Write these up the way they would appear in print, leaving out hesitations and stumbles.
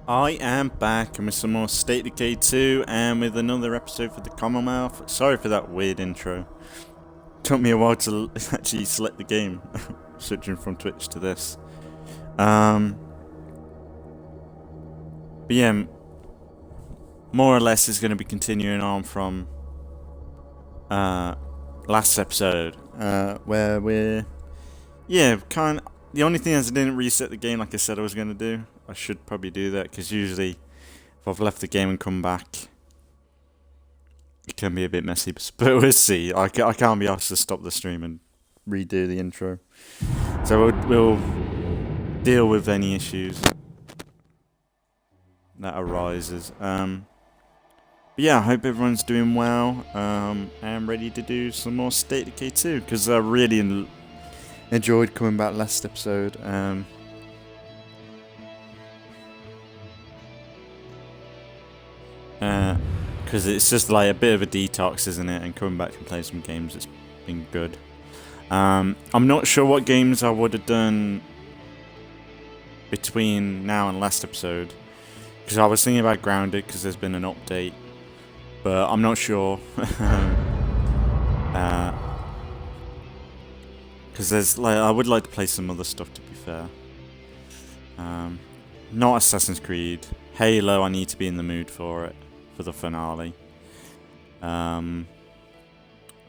I am back with some more State of Decay 2 and with another episode for the Commonwealth. Sorry for that weird intro. Took me a while to actually select the game, switching from Twitch to this. But yeah, more or less is going to be continuing on from last episode, where we're the only thing is I didn't reset the game like I said I was going to do. I should probably do that, because usually if I've left the game and come back, it can be a bit messy, but we'll see. I can't be asked to stop the stream and redo the intro. So we'll deal with any issues that arises. But yeah, I hope everyone's doing well. I'm ready to do some more State of Decay 2, because I really enjoyed coming back last episode. Because it's just like a bit of a detox, isn't it? And coming back and playing some games, it's been good. I'm not sure what games I would have done between now and last episode, because I was thinking about Grounded, because there's been an update, but I'm not sure. Because there's I would like to play some other stuff, to be fair. Not Assassin's Creed. Halo, I need to be in the mood for it, for the finale.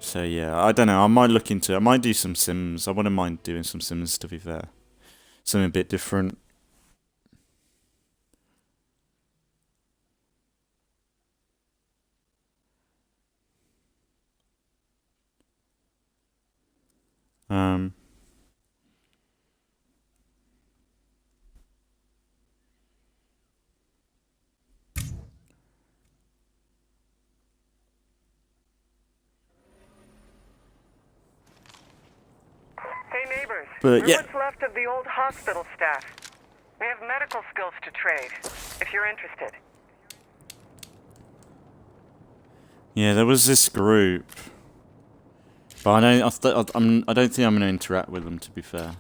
So yeah, I don't know, I might do some Sims. I wouldn't mind doing some Sims, to be fair. Something a bit different. Hey neighbors, But yeah, what's left of the old hospital staff? We have medical skills to trade, if you're interested. yeah, there was this group, but I don't think I'm going to interact with them, to be fair.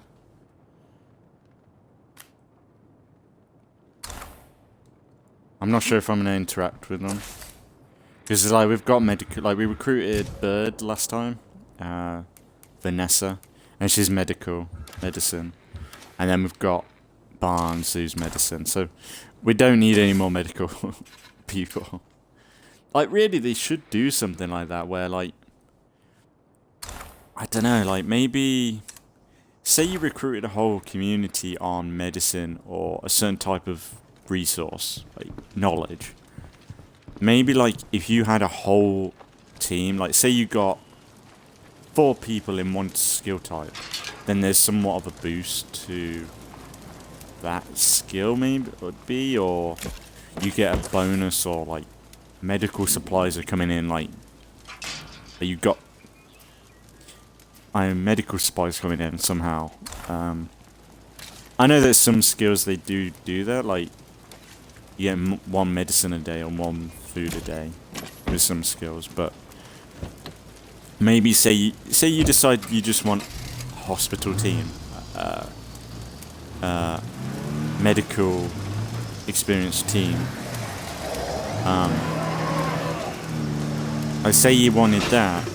I'm not sure if I'm going to interact with them, because we've got medical, we recruited Bird last time, Vanessa, and she's medicine, and then we've got Barnes, who's medicine, so we don't need any more medical people. Really, they should do something like that, where, I don't know, maybe, say you recruited a whole community on medicine, or a certain type of resource, knowledge. Maybe, if you had a whole team, say you got 4 people in one skill type, then there's somewhat of a boost to that skill, maybe, would be, or you get a bonus, or, medical supplies are coming in, you got medical supplies coming in somehow. I know that some skills they do that, you get 1 medicine a day or 1 food a day with some skills, but maybe say you decide you just want a hospital team, medical experienced team. I say you wanted that,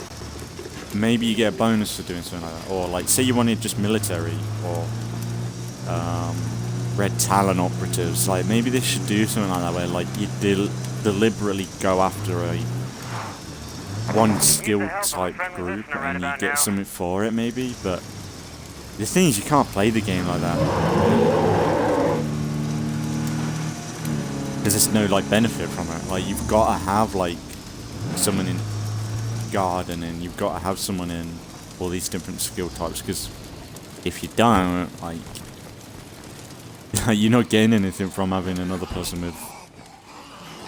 maybe you get a bonus for doing something like that, or say you wanted just military, or Red Talon operatives. Maybe they should do something like that, where you deliberately go after one skill type group and you get something for it, maybe. But the thing is, you can't play the game like that, because there's no benefit from it. You've got to have someone in guard, and then you've got to have someone in all these different skill types, because if you don't, you're not getting anything from having another person with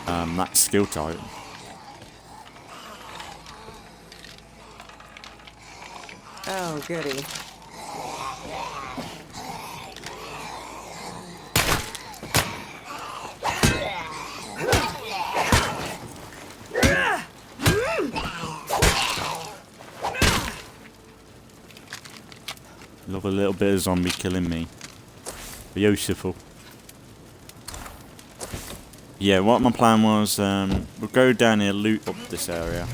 that skill type. Oh, goody. Love a little bit of zombie killing me. Beautiful. Yeah, what my plan was, we'll go down here, loot up this area.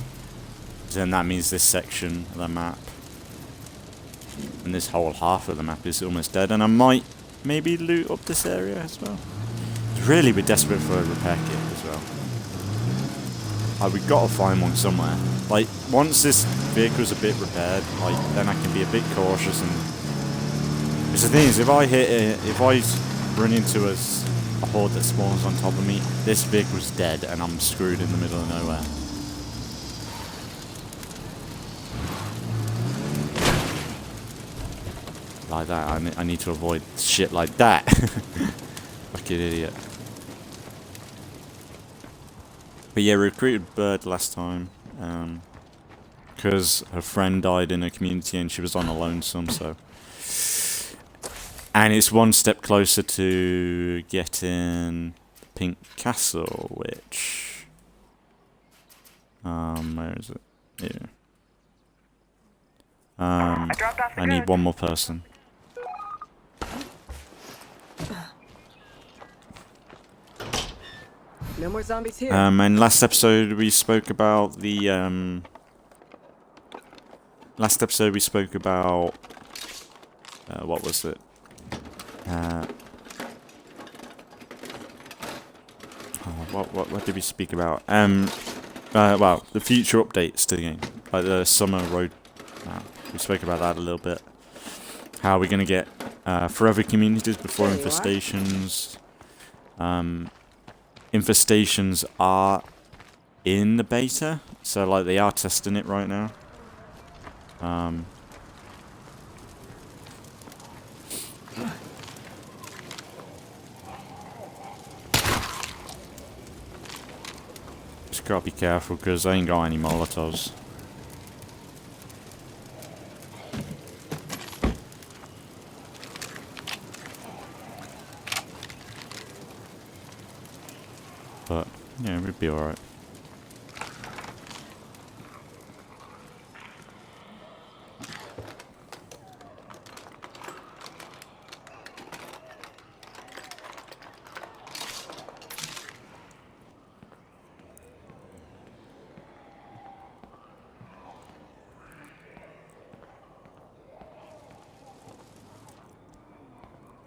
Then that means this section of the map and this whole half of the map is almost dead. And I might maybe loot up this area as well. Really, we're desperate for a repair kit as well. We've got to find one somewhere. Like, once this vehicle's a bit repaired, like, then I can be a bit cautious. And because the thing is, if I run into a horde that spawns on top of me, this vehicle's dead and I'm screwed in the middle of nowhere. Like that, I need to avoid shit like that. Fucking idiot. But yeah, recruited Bird last time, because her friend died in a community and she was on a lonesome, so. And it's one step closer to getting Pink Castle, which, where is it? Yeah. I need one more person. No more zombies here. And last episode we spoke about the what was it? What did we speak about? Well, the future updates to the game, like the summer road map. We spoke about that a little bit. How we're gonna get forever communities before infestations. Infestations are in the beta, so like they are testing it right now. Just gotta be careful because I ain't got any Molotovs. But yeah, we'd be alright.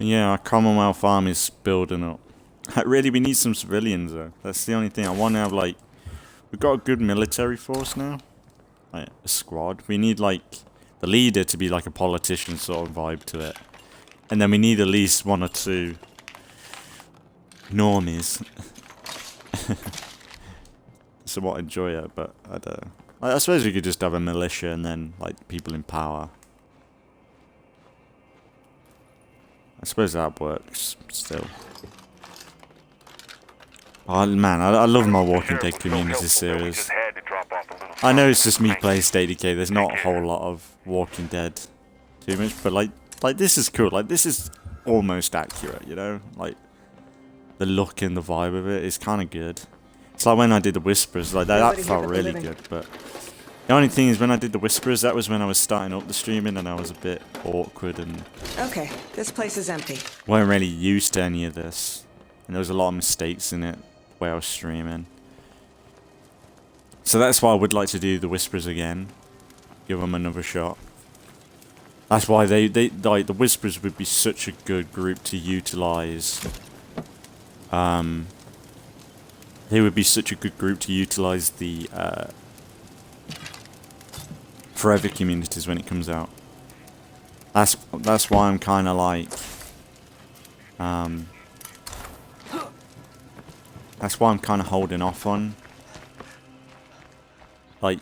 Yeah, our Commonwealth army is building up. Really, we need some civilians though. That's the only thing. I want to have like, we've got a good military force now, like a squad. We need like the leader to be like a politician sort of vibe to it, and then we need at least one or two normies. Somewhat enjoy it, but I don't. I suppose we could just have a militia and then like people in power. I suppose that works still. Oh man, I love my Walking Dead Community series. I know it's just me playing State of Decay, there's not a whole lot of Walking Dead too much, but like this is cool, like this is almost accurate, you know? Like, the look and the vibe of it is kind of good. It's like when I did the Whisperers, like that felt really good, but the only thing is when I did the Whisperers, that was when I was starting up the streaming and I was a bit awkward and... Okay, this place is empty. Weren't really used to any of this. And there was a lot of mistakes in it where I was streaming. So that's why I would like to do the Whisperers again. Give them another shot. That's why they like the Whisperers would be such a good group to utilize. They would be such a good group to utilize the forever communities when it comes out. That's why I'm kind of like that's why I'm kind of holding off on like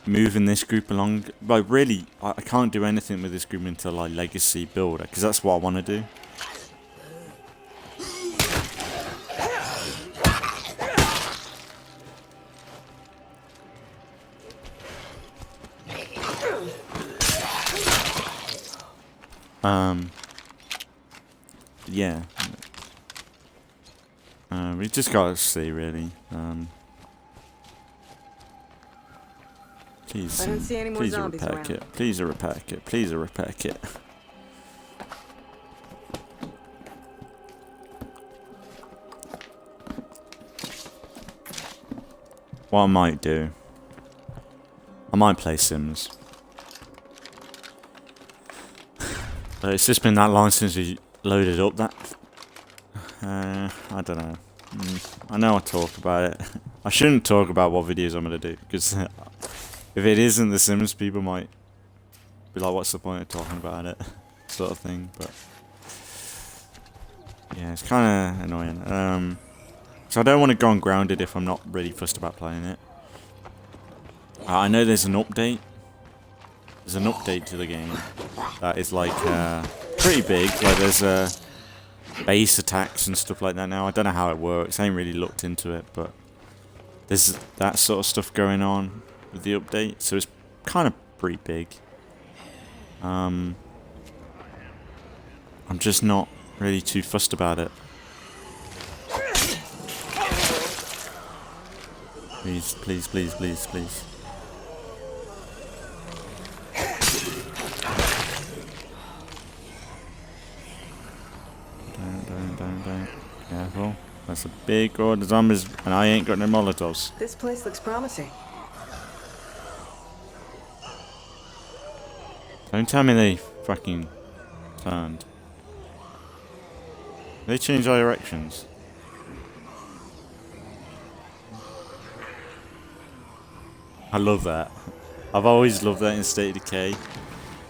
moving this group along. Like really, I can't do anything with this group until like Legacy Builder, because that's what I want to do. Yeah. We just gotta see, really. Please, I don't see any more please a zombies repair around. kit. Please a repair kit. Please a repair kit. what I might do, I might play Sims. But it's just been that long since we loaded up that. I don't know. I know I talk about it. I shouldn't talk about what videos I'm going to do, because if it isn't The Sims, people might be like, what's the point of talking about it? Sort of thing, but yeah, it's kind of annoying. So I don't want to go on grounded if I'm not really fussed about playing it. I know there's an update. There's an update to the game that is like pretty big. Like there's base attacks and stuff like that now. I don't know how it works. I ain't really looked into it, but there's that sort of stuff going on with the update. So it's kind of pretty big. I'm just not really too fussed about it. Please, please, please, please, please. Don't. Careful. That's a big order of zombies, and I ain't got no Molotovs. This place looks promising. Don't tell me they fucking turned. They changed directions. I love that. I've always loved that in State of Decay.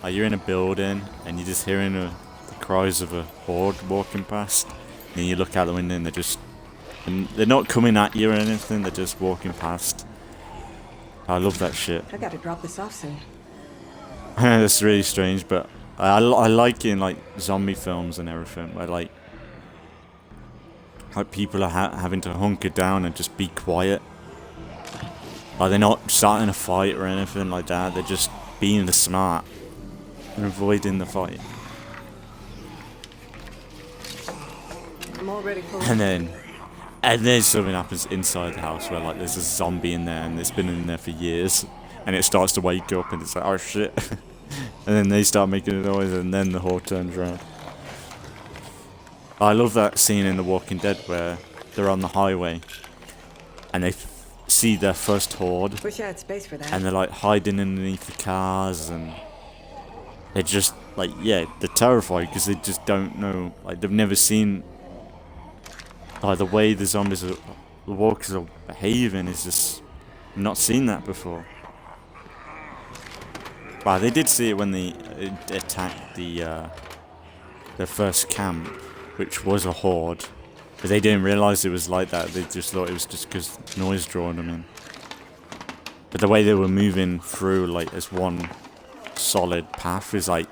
Like you're in a building and you're just hearing the cries of a horde walking past, and you look out the window and they're not coming at you or anything. They're just walking past. I love that shit. I gotta drop this off soon. That's really strange, but I like it in like zombie films and everything, where like people are having to hunker down and just be quiet. Like they're not starting a fight or anything like that. They're just being the smart and avoiding the fight. I'm all ready for And then something happens inside the house where like there's a zombie in there and it's been in there for years, and it starts to wake up and it's like, oh shit. And then they start making a noise and then the horde turns around. I love that scene in The Walking Dead where they're on the highway and they see their first horde. Wish I had space for that. And they're like hiding underneath the cars, and they're just like, yeah, they're terrified because they just don't know, like they've never seen, like the way the zombies are, the walkers are behaving is just, I've not seen that before. Wow, they did see it when they attacked the first camp, which was a horde. But they didn't realise it was like that. They just thought it was just because noise drawing them in. But the way they were moving through, like, as one solid path is, like,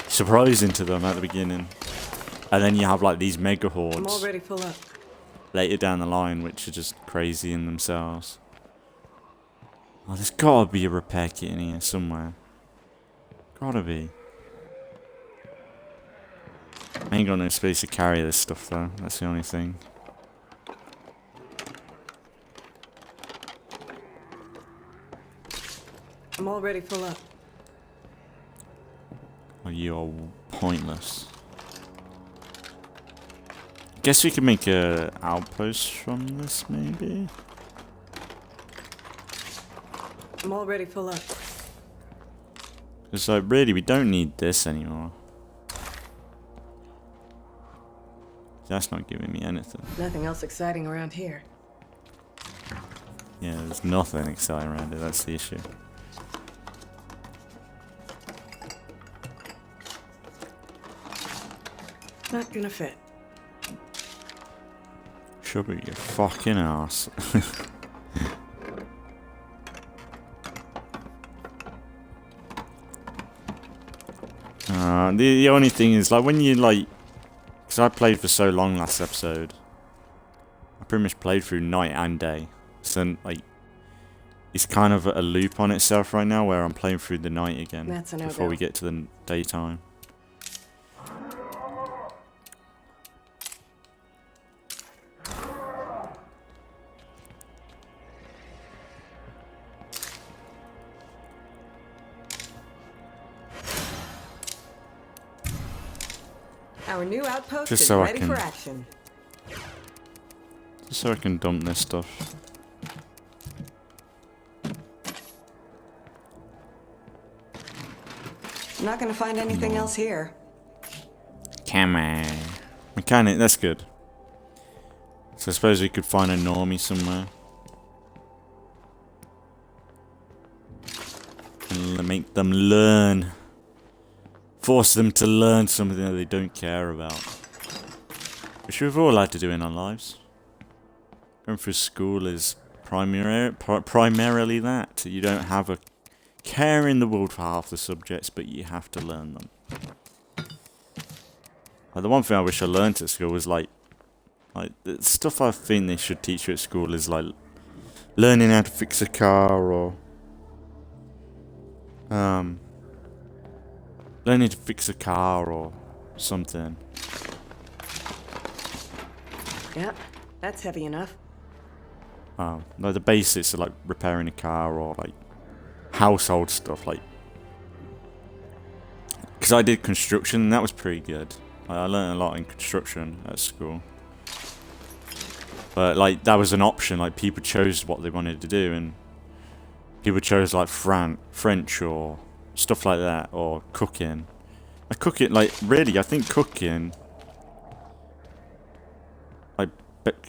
surprising to them at the beginning. And then you have, like, these mega hordes I'm already full up. later down the line, which are just crazy in themselves. Oh, there's gotta be a repair kit in here somewhere. Gotta be. I ain't got no space to carry this stuff though, that's the only thing. I'm already full up. Oh, you're pointless. Guess we could make a outpost from this, maybe? I'm already full up. It's like, really, we don't need this anymore. That's not giving me anything. Nothing else exciting around here. Yeah, there's nothing exciting around it, that's the issue. Not gonna fit. Shove it your fucking ass. The only thing is, like, when you, like... Because I played for so long last episode. I pretty much played through night and day. So, like... It's kind of a loop on itself right now, where I'm playing through the night again. That's a no-go. Before we get to the daytime. Our new outpost Just is so I ready can- for action. Just so I can dump this stuff. Not gonna find anything else here. Come on. Mechanic, that's good. So I suppose we could find a normie somewhere. And make them learn. Force them to learn something that they don't care about. Which we've all had to do in our lives. Going through school is primarily that. You don't have a care in the world for half the subjects, but you have to learn them. Like, the one thing I wish I learned at school was like the stuff I think they should teach you at school is like learning how to fix a car, or learning to fix a car or something. Yep, that's heavy enough. Like the basics of like repairing a car, or like household stuff, like, because I did construction and that was pretty good. Like, I learned a lot in construction at school, but like that was an option. Like, people chose what they wanted to do, and people chose like French or stuff like that, or cooking. Cooking, like, really, I think cooking, like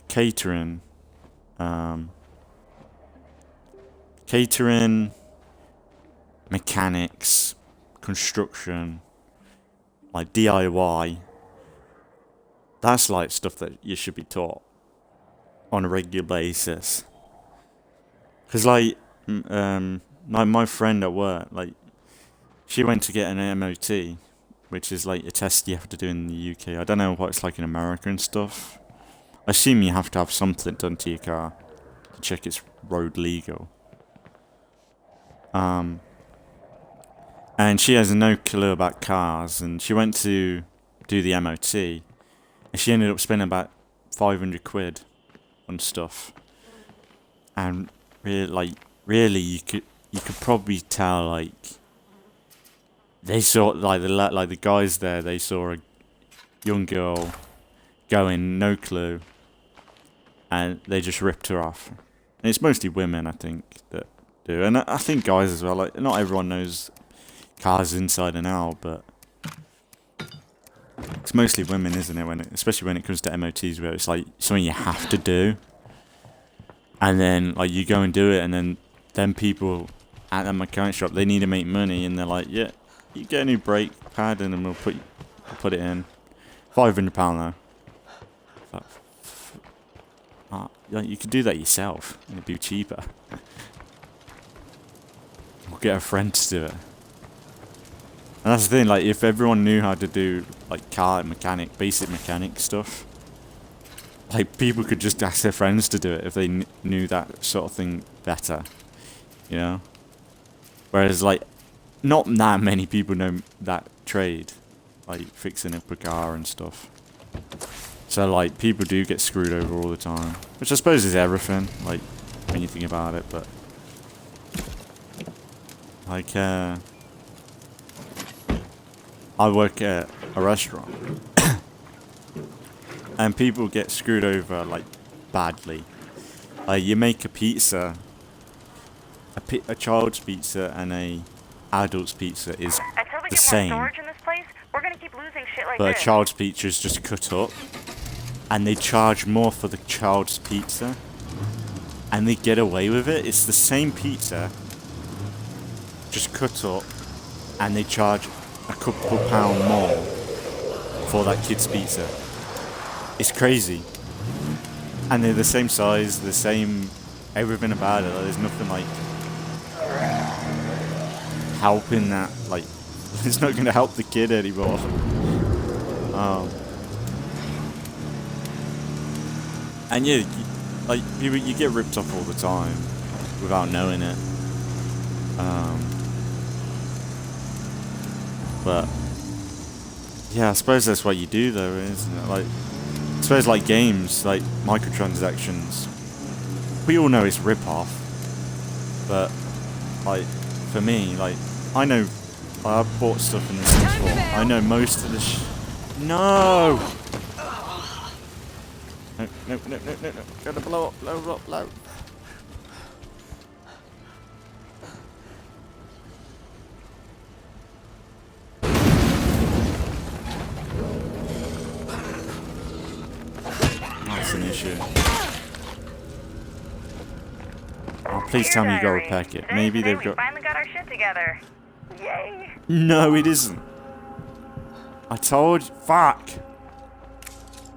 catering, mechanics, construction, like DIY. That's like stuff that you should be taught on a regular basis. Cause like my friend at work, like, she went to get an MOT, which is like a test you have to do in the UK. I don't know what it's like in America and stuff. I assume you have to have something done to your car to check it's road legal. And she has no clue about cars, and she went to do the MOT, and she ended up spending about 500 quid on stuff. And really, you could probably tell, like, they saw, like the guys there, they saw a young girl going, no clue, and they just ripped her off. And it's mostly women, I think, that do, and I think guys as well. Like, not everyone knows cars inside and out, but it's mostly women, isn't it? Especially when it comes to MOTs, where it's like something you have to do, and then like you go and do it, and then people at the mechanic shop, they need to make money, and they're like, yeah, you get a new brake pad, and then we'll put it in. £500 though. Like, you could do that yourself. It'd be cheaper. Or get a friend to do it. And that's the thing, like, if everyone knew how to do, like, car mechanic, basic mechanic stuff, like, people could just ask their friends to do it if they knew that sort of thing better, you know? Whereas, like, not that many people know that trade, like, fixing up a car and stuff. So, like, people do get screwed over all the time, which I suppose is everything, like, when you think about it, but, like, I work at a restaurant, and people get screwed over, like, badly. Like, you make a pizza, a child's pizza and a adult's pizza is the same, storage in this place, we're gonna keep losing shit like but this. a child's pizza is just cut up, and they charge more for the child's pizza, and they get away with it. It's the same pizza, just cut up, and they charge a couple pound more for that kid's pizza. It's crazy. And they're the same size, the same everything about it. Like, there's nothing like helping that, like, it's not going to help the kid anymore. And yeah, like, you get ripped off all the time without knowing it. But yeah, I suppose that's what you do, though, isn't it? Like, I suppose, like, games, like microtransactions, we all know it's rip-off, but, like, for me, like, I know, I've bought stuff in the Sims 4, I know most of the No! No, gotta blow up, blow. that's an issue. Oh, please tell me you got a repair kit. Maybe they've got... We finally got our shit together. Yay. No, it isn't. I told you. Fuck.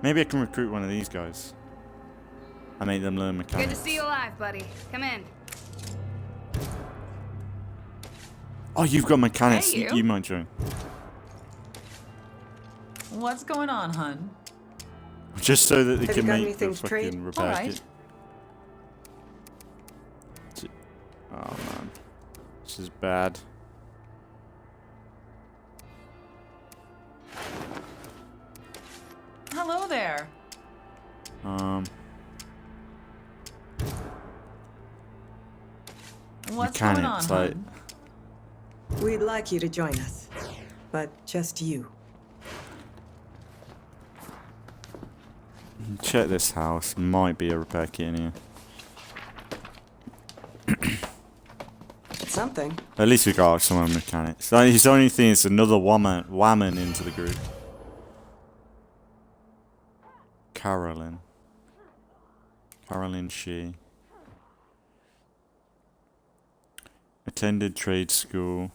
Maybe I can recruit one of these guys. I make them learn mechanics. Good to see you alive, buddy. Come in. Oh, you've got mechanics. Hey, you might join. What's going on, hun? Just so that they Have can you got make the anything to fucking trade? repair Alright. kit. Oh man, this is bad. Hello there. What's going on, Mechanics, like... hun? We'd like you to join us, but just you. Check this house. Might be a repair kit in here. It's something. At least we got some mechanics. His only thing is another woman into the group. Carolyn Shee. Attended trade school.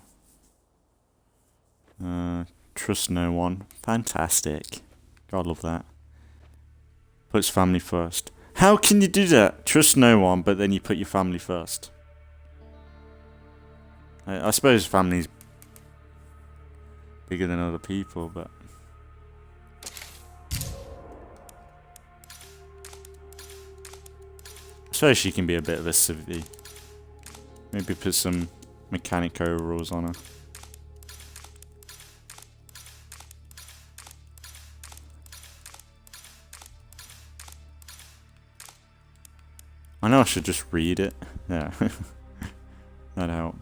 Trust no one. Fantastic. God, love that. Puts family first. How can you do that? Trust no one, but then you put your family first. I suppose family's bigger than other people, but... I suppose she can be a bit of a civvy. Maybe put some mechanic overalls on her. I know I should just read it. Yeah. That'd help.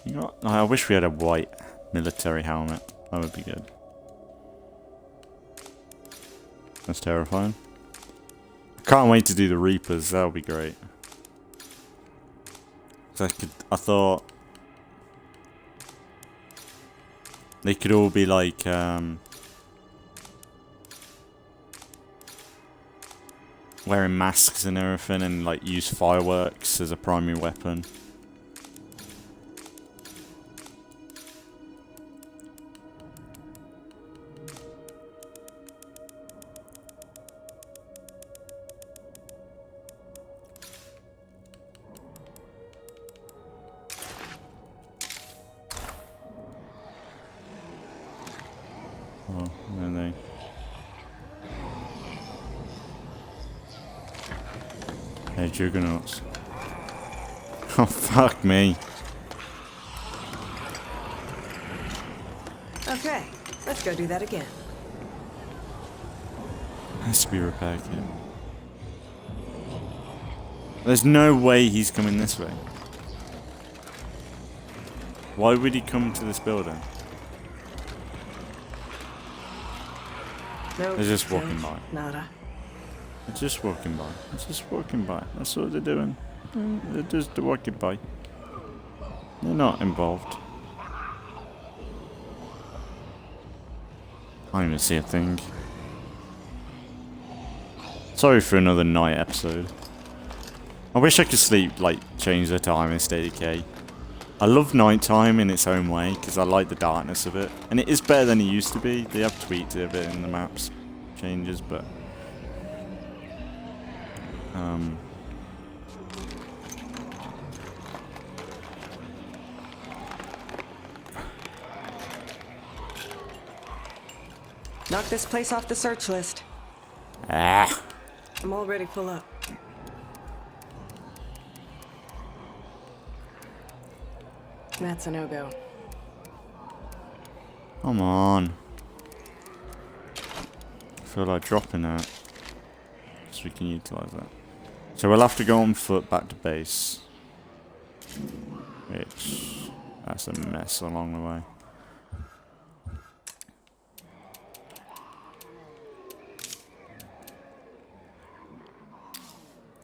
You know, I wish we had a white military helmet. That would be good. That's terrifying. Can't wait to do the Reapers. That would be great. I thought they could all be like wearing masks and everything, and like use fireworks as a primary weapon. Oh, and they... Hey, juggernauts. Oh, fuck me. Okay, let's go do that again. Has to be repaired kit. There's no way he's coming this way. Why would he come to this building? No, They're just walking change. by. Nada. They're just walking by. They're just walking by. That's what they're doing. They're just walking by. They're not involved. I don't even see a thing. Sorry for another night episode. I wish I could sleep, like, change the time in State of Decay. I love nighttime in its own way, because I like the darkness of it. And it is better than it used to be. They have tweaked it a bit in the maps changes, but... Knock this place off the search list. Ah! I'm already full up. That's a no-go. Come on. I feel like dropping that. So we can utilize that. So we'll have to go on foot back to base. Which, that's a mess along the way.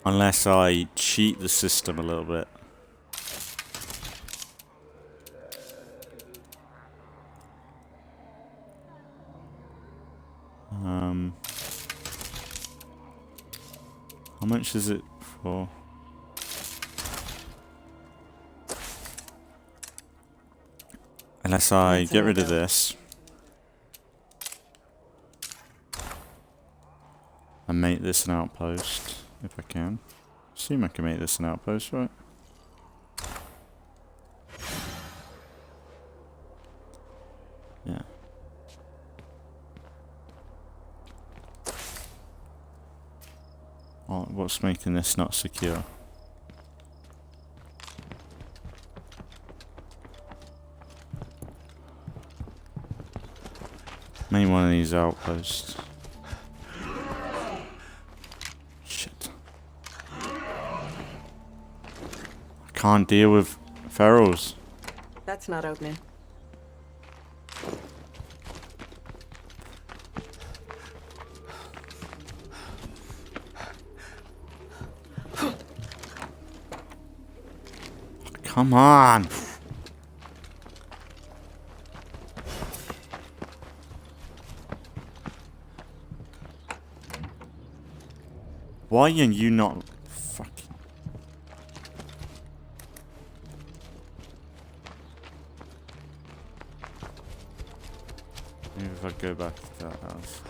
Unless I cheat the system a little bit. How much is it for? Unless I get rid of this. And make this an outpost, if I can. Assume I can make this an outpost, right? Yeah. Oh, what's making this not secure? Main one of these outposts. Shit. I can't deal with ferals. That's not opening. Come on. Why are you not fucking... Maybe if I go back to that house.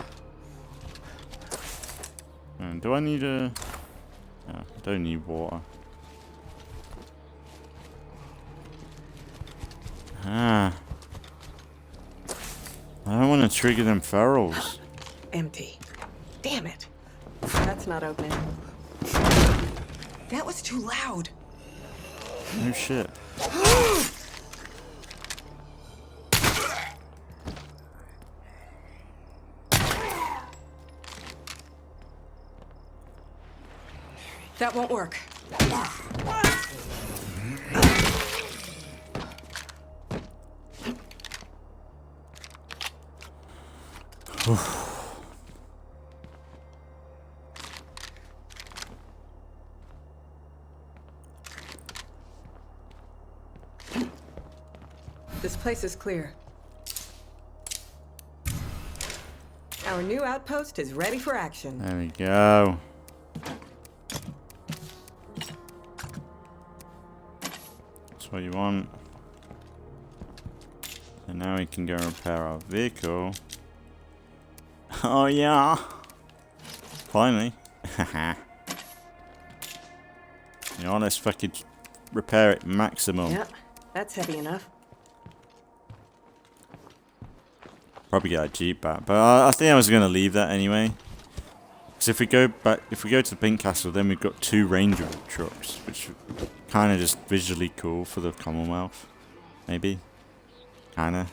Do I need a... No, I don't need water. Ah. I don't want to trigger them ferals. Empty. Damn it. That's not opening. That was too loud. No shit. That won't work. This place is clear. Our new outpost is ready for action. There we go. That's what you want. And now we can go repair our vehicle. Oh yeah. Finally. You know, let's fucking repair it maximum. Yep, that's heavy enough. Probably get a Jeep back, but I think I was gonna leave that anyway. Because if we go back, if we go to the Pink Castle, then we've got 2 Ranger trucks, which kind of just visually cool for the Commonwealth, maybe, kinda.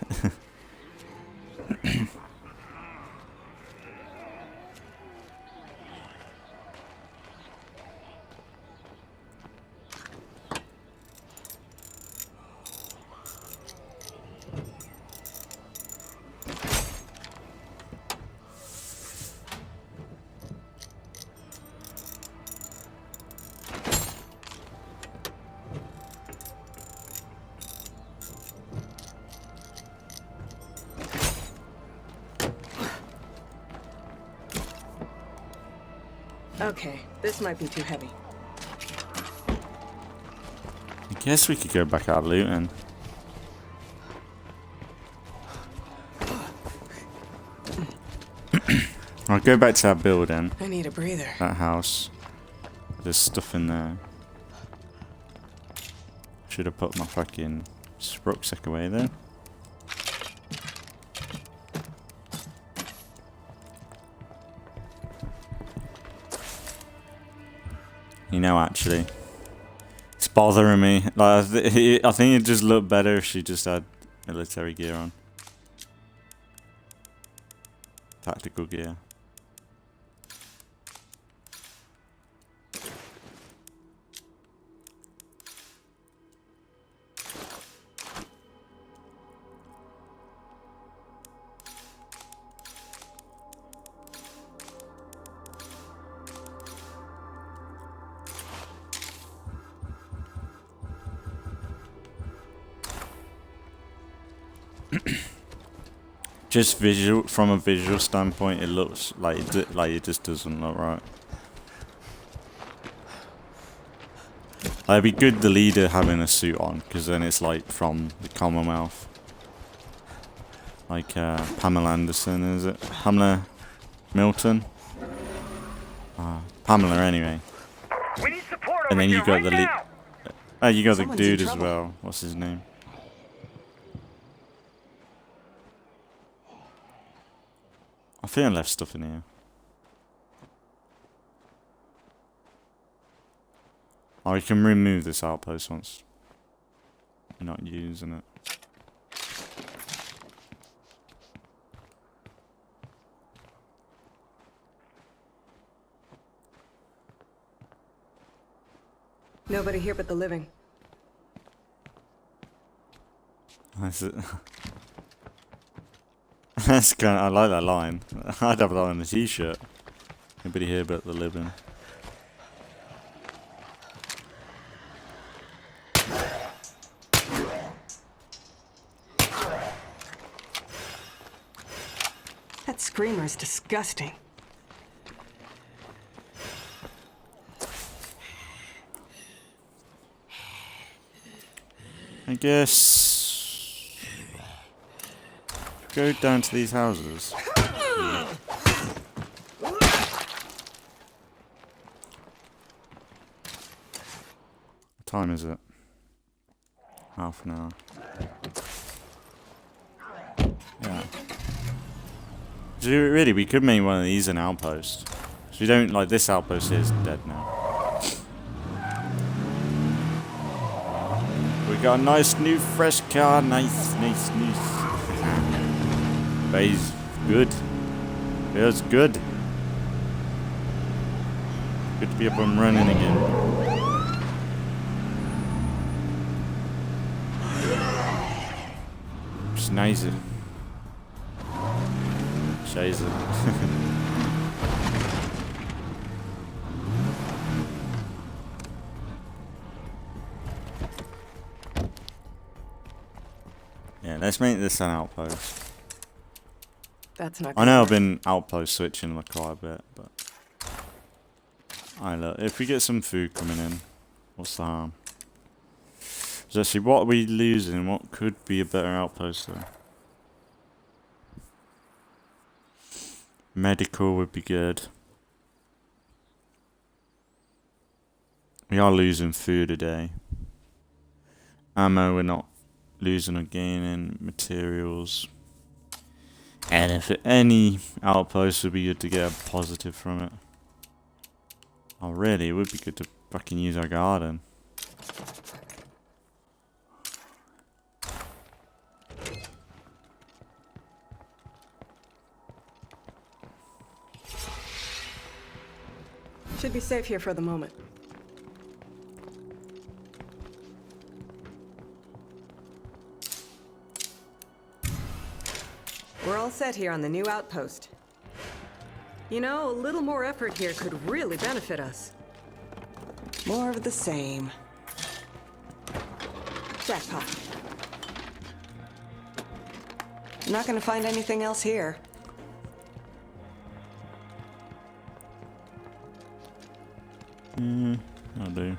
Okay, this might be too heavy. I guess we could go back out looting. I'll go back to that building. I need a breather. That house. There's stuff in there. Should have put my fucking rucksack away there. You know, actually, it's bothering me. Like I think it just looked better if she just had military gear on. Tactical gear. Just from a visual standpoint, it looks like it just doesn't look right. Like, it'd be good the leader having a suit on, because then it's like from the Commonwealth. Like Pamela Anderson, is it? Pamela Milton? Pamela anyway. We need support And over then you here got right the now. you got Someone's the in dude as trouble. well. What's his name? I think I left stuff in here. Oh, we can remove this outpost once we're not using it. Nobody here but the living. That's it. That's kind of, I like that line. I'd have that on a t-shirt. Nobody here but the living. That screamer's disgusting. I guess go down to these houses. What time is it? Half an hour. Yeah. So really, we could make one of these an outpost. So we don't, like, this outpost here is dead now. We got a nice new fresh car. Nice. But he's good. Feels good. Good to be up and running again. Just nice. Scheiße. Yeah, let's make this an outpost. That's not. I know I've been outpost switching like quite a bit, but alright, look, if we get some food coming in, what's the harm? So actually, what are we losing? What could be a better outpost though? Medical would be good. We are losing food a day. Ammo, we're not losing or gaining. Materials. And if any outpost would be good to get a positive from it. Oh really, it would be good to fucking use our garden. Should be safe here for the moment. We're all set here on the new outpost. You know, a little more effort here could really benefit us. More of the same. Jackpot. Not gonna find anything else here. I'll do.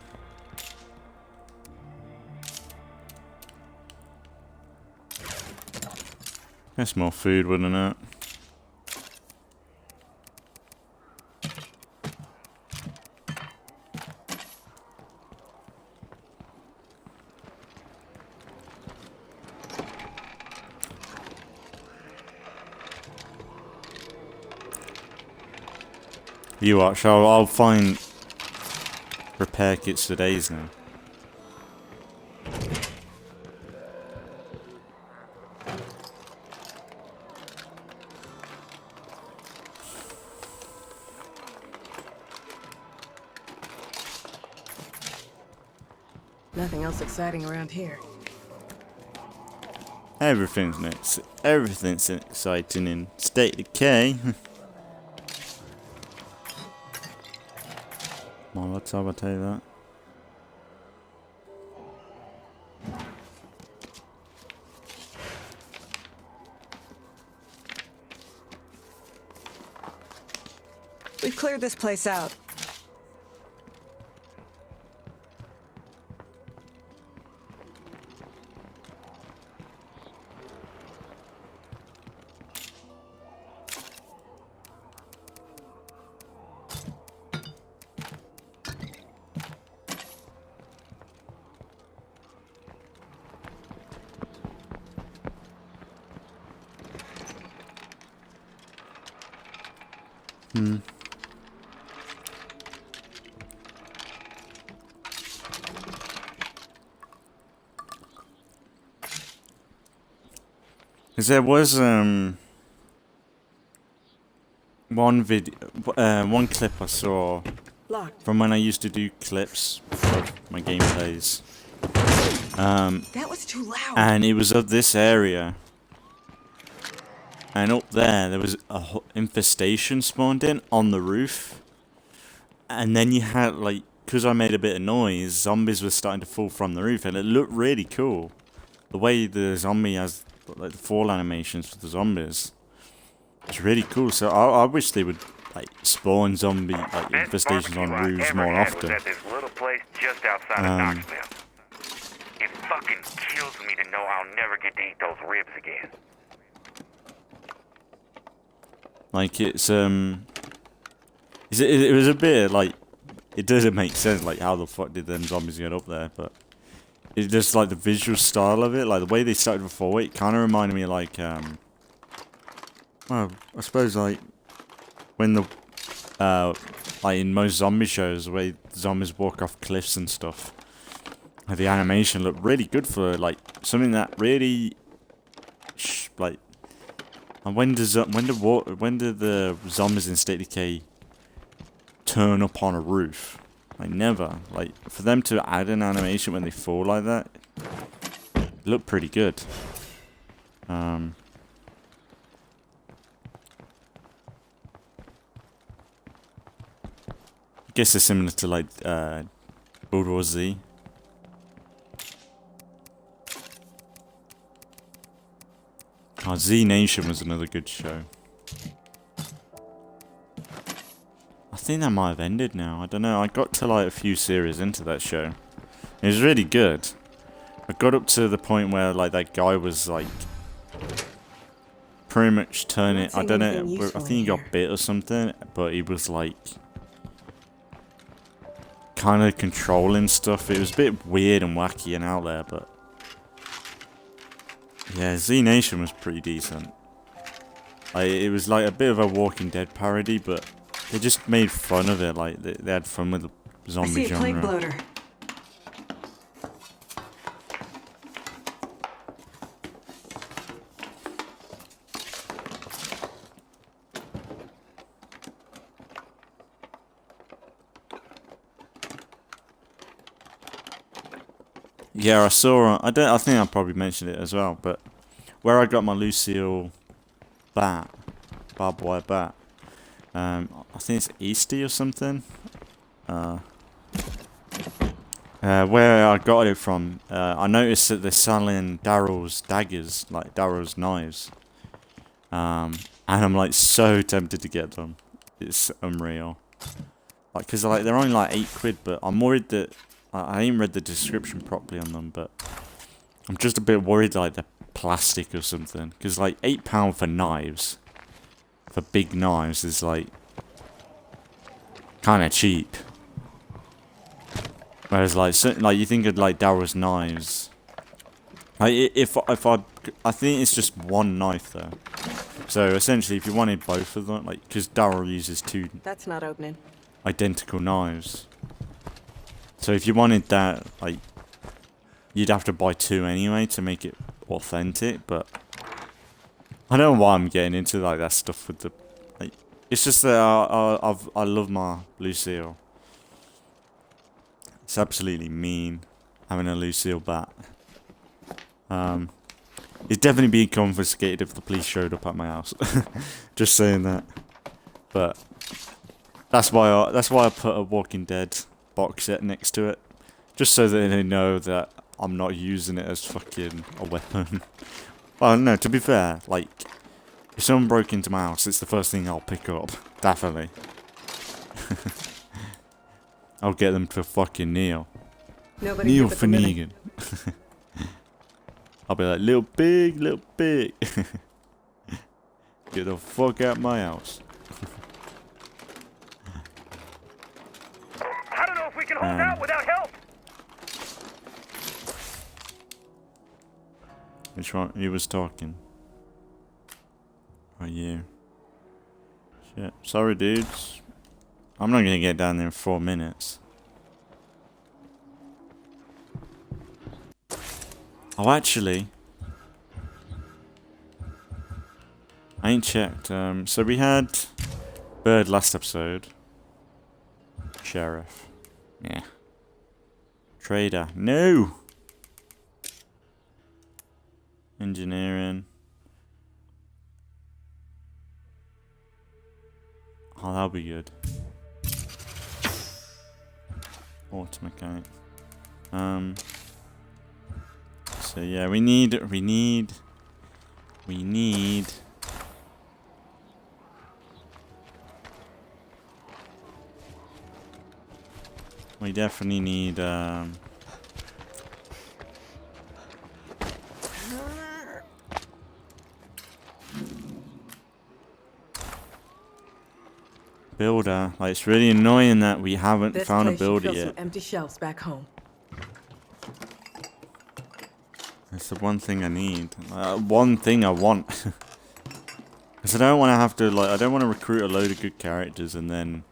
That's more food, wouldn't it? You watch, I'll find repair kits for days now. Nothing else exciting around here. Everything's exciting in State of Decay. Molotov, I'll tell you that. We've cleared this place out. Because there was one clip I saw Locked. from when I used to do clips of my gameplays. That was too loud. And it was of this area. And up there was a infestation spawned in on the roof. And then you had, like, because I made a bit of noise, zombies were starting to fall from the roof. And it looked really cool. The way the zombie has, like, the fall animations for the zombies. It's really cool. So I wish they would, like, spawn zombie, like, infestations on roofs more often. At this little place just outside of Knoxville. It fucking kills me to know I'll never get to eat those ribs again. Like, it was a bit, like, it doesn't make sense, like, how the fuck did them zombies get up there, but it's just, like, the visual style of it, like, the way they started before, it kind of reminded me of, like, well, I suppose, like, when the, like, in most zombie shows, the way zombies walk off cliffs and stuff, like, the animation looked really good for, like, something that really, like, and when do the zombies in State of Decay turn up on a roof? Like, never. Like, for them to add an animation when they fall like that, it looked pretty good. I guess they're similar to, like, World War Z. Oh, Z Nation was another good show. I think that might have ended now. I don't know. I got to, like, a few series into that show. It was really good. I got up to the point where, like, that guy was, like, pretty much turning. I don't know. I think he got bit or something, but he was, like, kind of controlling stuff. It was a bit weird and wacky and out there, but yeah, Z Nation was pretty decent. Like, it was like a bit of a Walking Dead parody, but they just made fun of it. Like, they had fun with the zombie genre. Plague bloater. Yeah, I saw. I think I probably mentioned it as well, but where I got my Lucille bat, barbed wire bat. I think it's Easty or something. Where I got it from, I noticed that they're selling Daryl's daggers, like Daryl's knives. And I'm, like, so tempted to get them. It's unreal. Like, cause, like, they're only like £8, but I'm worried that I ain't read the description properly on them, but I'm just a bit worried, like, they're plastic or something. Because, like, £8 for knives, for big knives, is, like, kind of cheap. Whereas, like, you think of, like, Daryl's knives. Like, I think it's just one knife, though. So, essentially, if you wanted both of them, like, because Daryl uses two That's not opening. identical knives. So if you wanted that, like, you'd have to buy two anyway to make it authentic, but I don't know why I'm getting into, like, that stuff with the, like, it's just that I love my Lucille. It's absolutely mean. having a Lucille bat. It's definitely being confiscated if the police showed up at my house. Just saying that. But that's why I put a Walking Dead box set next to it, just so that they know that I'm not using it as fucking a weapon. Well, no, to be fair, like, if someone broke into my house, it's the first thing I'll pick up. Definitely. I'll get them to fucking kneel. Nobody Kneel here but for the living. Negan. I'll be like, little pig, little pig. Get the fuck out my house. I don't know if we can hold out without help. Which one? He was talking. Oh, you. Shit. Sorry, dudes. I'm not gonna get down there in 4 minutes. Oh, actually, I ain't checked. So we had Bird last episode. Sheriff. Yeah. Trader. No! Engineering. Oh, that'll be good. Auto mechanic. So yeah, we need. We definitely need. Builder. Like, it's really annoying that we haven't This found a place should builder fill some yet. empty shelves back home. That's the one thing I need. One thing I want. Because I don't want to have to, like, I don't want to recruit a load of good characters and then...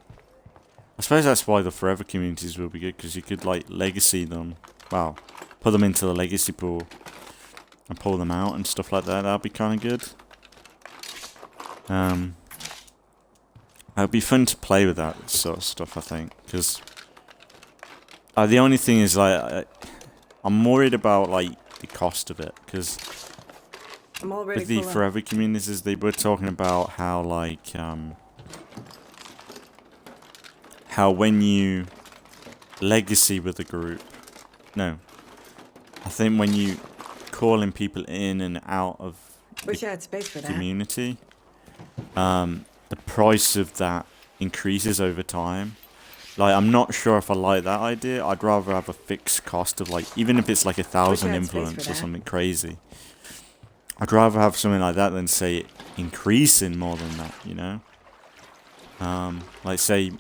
I suppose that's why the Forever communities will be good, because you could, like, legacy them. Well, put them into the legacy pool and pull them out and stuff like that. That'd be kind of good. It'd be fun to play with that sort of stuff, I think, because the only thing is, like, I'm worried about, like, the cost of it, because I'm already with the full up. Forever communities, they were talking about how, like, how when you legacy with a group, no, I think when you calling people in and out of Wish I had space for the that. community, the price of that increases over time. Like, I'm not sure if I like that idea. I'd rather have a fixed cost of, like, even if it's like 1,000 had space for influence or that. something crazy. I'd rather have something like that than say it increasing more than that, you know? Like, say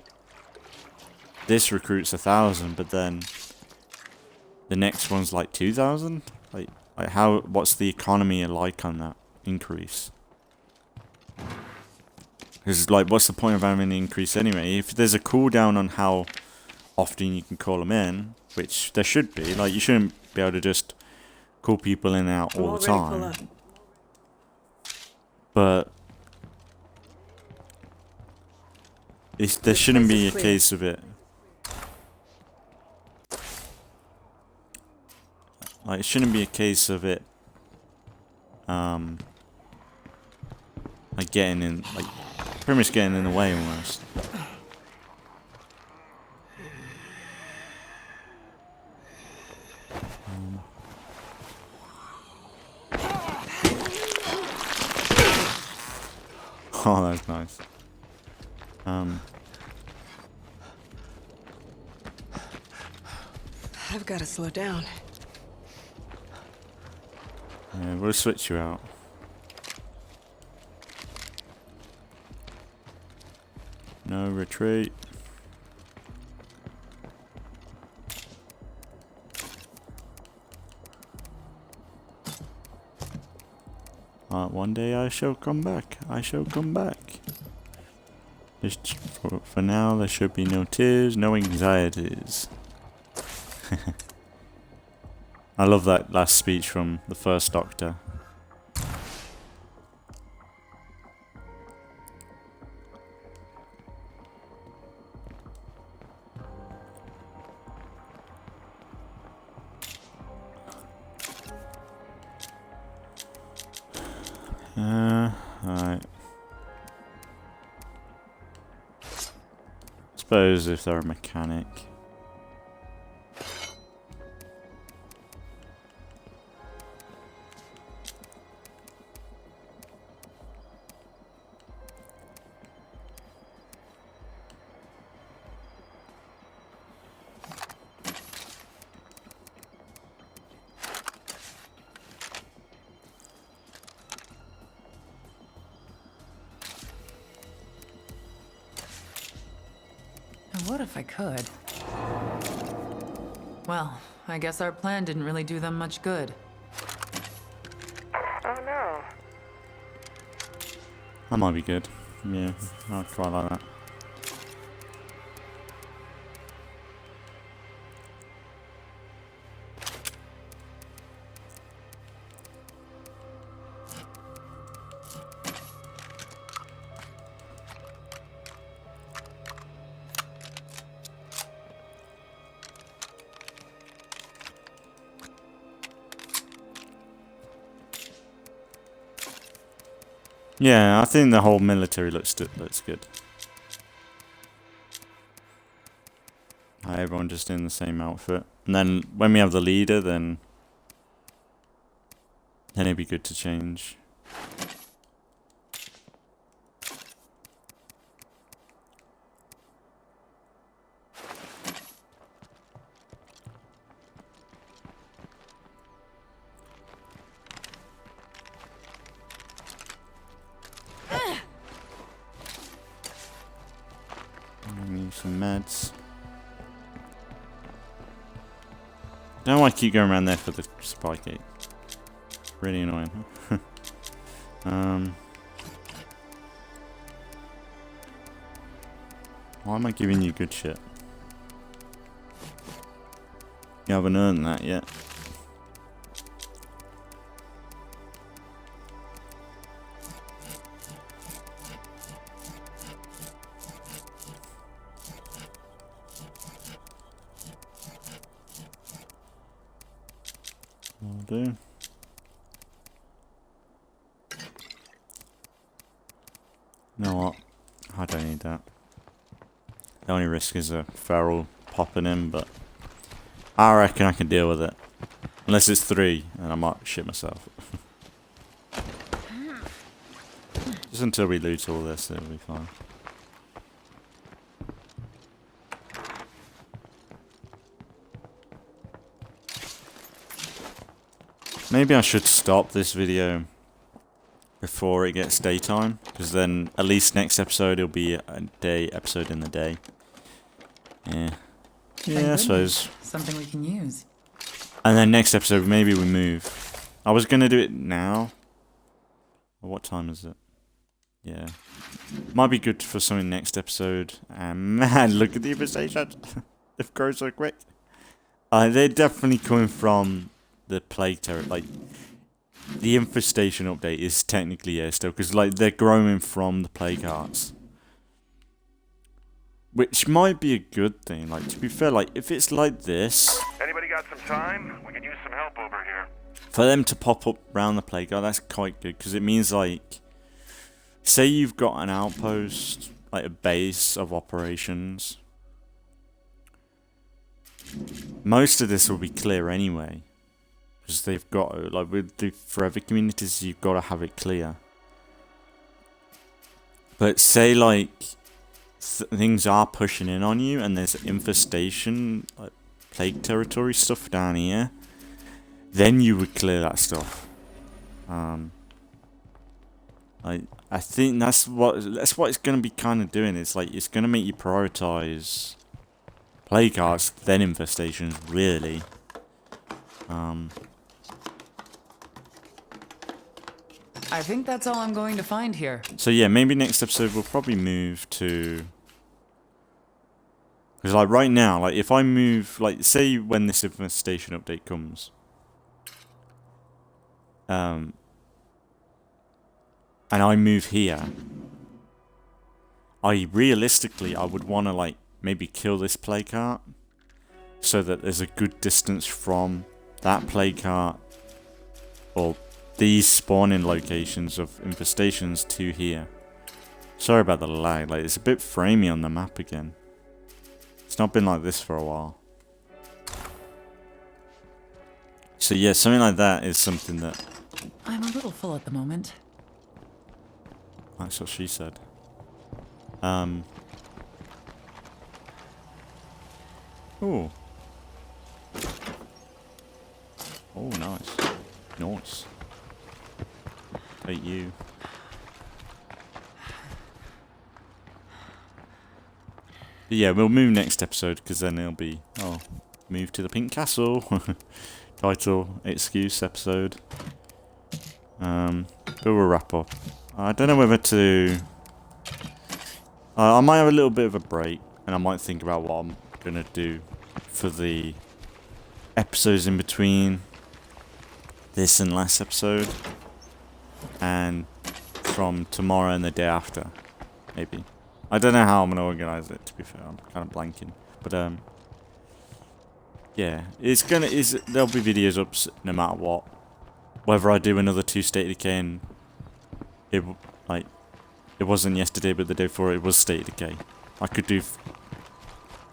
this recruits 1,000, but then the next one's like 2,000. Like how? What's the economy like on that increase? Because, like, what's the point of having an increase anyway? If there's a cooldown on how often you can call them in, which there should be, like, you shouldn't be able to just call people in and out I'm all the already full time. up. But there This shouldn't place be a is clear. case of it. Like, it shouldn't be a case of it, like, getting in, like, pretty much getting in the way almost. Oh, that's nice. I've got to slow down. Yeah, we'll switch you out. No retreat. One day I shall come back. I shall come back. Just for now, there should be no tears, no anxieties. I love that last speech from the first Doctor. Alright. Suppose if they're a mechanic. What if I could? Well, I guess our plan didn't really do them much good. Oh no. That might be good. Yeah, I'll try like that. Yeah, I think the whole military looks good. Everyone just in the same outfit. And then when we have the leader, then it'd be good to change. Need some meds. Don't know why I keep going around there for the spy gate. Really annoying. Why am I giving you good shit? You haven't earned that yet. Will do. You know what? I don't need that. The only risk is a feral popping in, but I reckon I can deal with it. Unless it's 3, and I might shit myself. Just until we loot all this, it'll be fine. Maybe I should stop this video before it gets daytime, because then at least next episode it'll be a day episode in the day. Yeah. Yeah, I suppose. Something we can use. And then next episode maybe we move. I was gonna do it now. What time is it? Yeah. Might be good for something next episode. And man, look at the infestation. They've grown so quick. They're definitely coming from the plague terror. Like, the infestation update is technically still, because like they're growing from the plague hearts, which might be a good thing. Like, to be fair, like if it's like this, Anybody got some time? We could use some help over here. for them to pop up around the plague heart, that's quite good, because it means like, say you've got an outpost, like a base of operations, most of this will be clear anyway. Because they've got, like with the forever communities, you've got to have it clear. But say like things are pushing in on you and there's infestation, like plague territory stuff down here, then you would clear that stuff. I think that's what it's going to be kind of doing. It's like it's going to make you prioritize plague hearts, then infestations, really. I think that's all I'm going to find here. So yeah, maybe next episode we'll probably move to... Because like right now, like if I move, like say when this infestation update comes, and I move here, I would want to like maybe kill this plague heart, so that there's a good distance from that plague heart, or these spawning locations of infestations to here. Sorry about the lag, like it's a bit framey on the map again. It's not been like this for a while. So yeah, something like that is something that... I'm a little full at the moment. That's what she said. Ooh. Oh, nice. Nice. Take you. But yeah, we'll move next episode because then it'll be, oh, move to the Pink Castle. Title, excuse episode. But we'll wrap up. I don't know whether to... I might have a little bit of a break and I might think about what I'm going to do for the episodes in between this and last episode, and from tomorrow and the day after, maybe. I don't know how I'm gonna organize it. To be fair, I'm kind of blanking, but yeah, there'll be videos up no matter what. Whether I do another 2 State of Decay, and it wasn't yesterday, but the day before it was State of Decay. I could do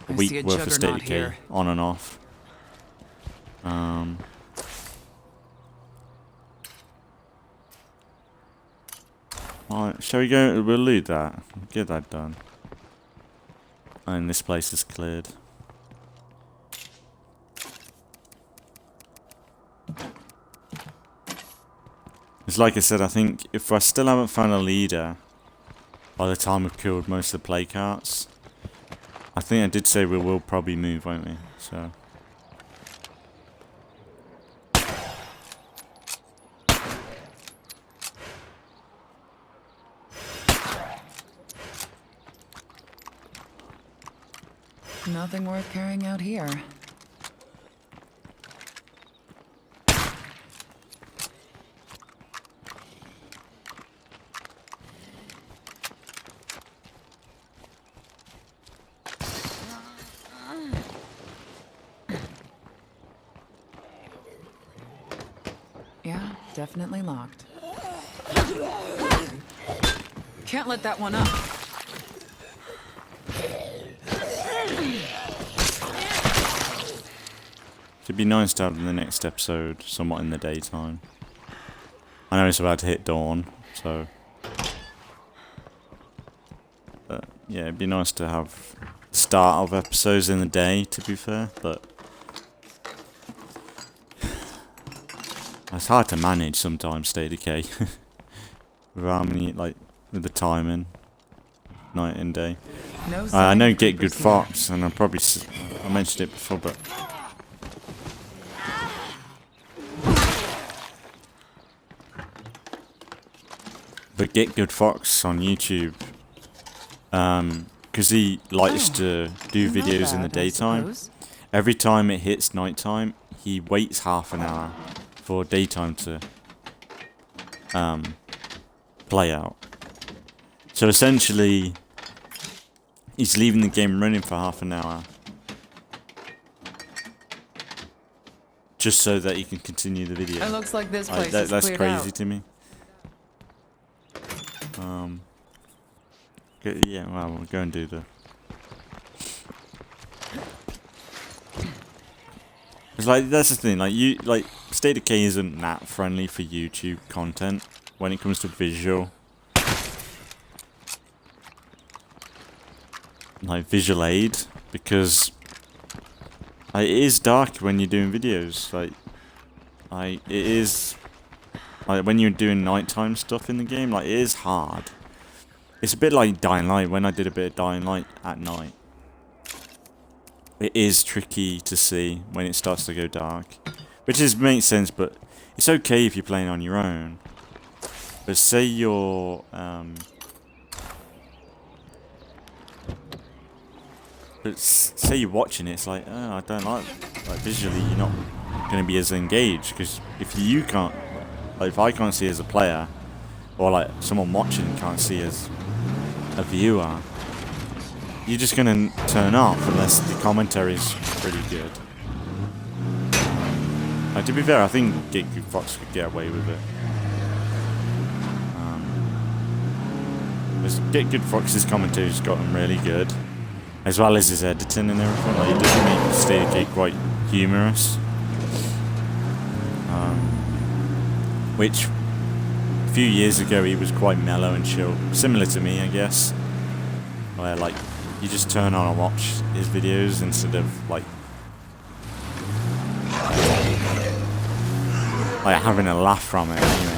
a week worth of State of Decay on and off. Alright, shall we go? We'll loot that. Get that done. And this place is cleared. It's like I said, I think if I still haven't found a leader by the time we've killed most of the play carts, I think I did say we will probably move, won't we? So... Nothing worth carrying out here. Yeah, definitely locked. Can't let that one up. It'd be nice to have in the next episode somewhat in the daytime. I know it's about to hit dawn, so... But yeah, it'd be nice to have the start of episodes in the day, to be fair, but... It's hard to manage sometimes, State of Decay. With how many, like, with the timing. Night and day. I know Get Good Fox, and I mentioned it before, but... But Get Good Fox on YouTube, because he likes to do videos in the daytime. Every time it hits nighttime, he waits half an hour for daytime to play out. So essentially, he's leaving the game running for half an hour, just so that he can continue the video. It looks like this place is that's cleared crazy out. to me. Yeah, well, we'll go and do the... It's like, that's the thing, like, State of Decay isn't that friendly for YouTube content when it comes to visual. Like, visual aid, because it is dark when you're doing videos, it is... Like, when you're doing nighttime stuff in the game, like, it is hard. It's a bit like Dying Light, when I did a bit of Dying Light at night. It is tricky to see when it starts to go dark. Which makes sense, but it's okay if you're playing on your own. But say you're... But say you're watching it, it's like, oh, I don't like visually you're not going to be as engaged. Because if you can't... Like, if I can't see as a player, or like someone watching can't see as a viewer, you're just gonna turn off unless the commentary's pretty good. To be fair, I think Get Good Fox could get away with it. Get Good Fox's commentary's gotten really good, as well as his editing and everything. Like, he does make State of Decay quite humorous, which a few years ago he was quite mellow and chill, similar to me, I guess. Where like you just turn on and watch his videos instead of like having a laugh from it. Anyway.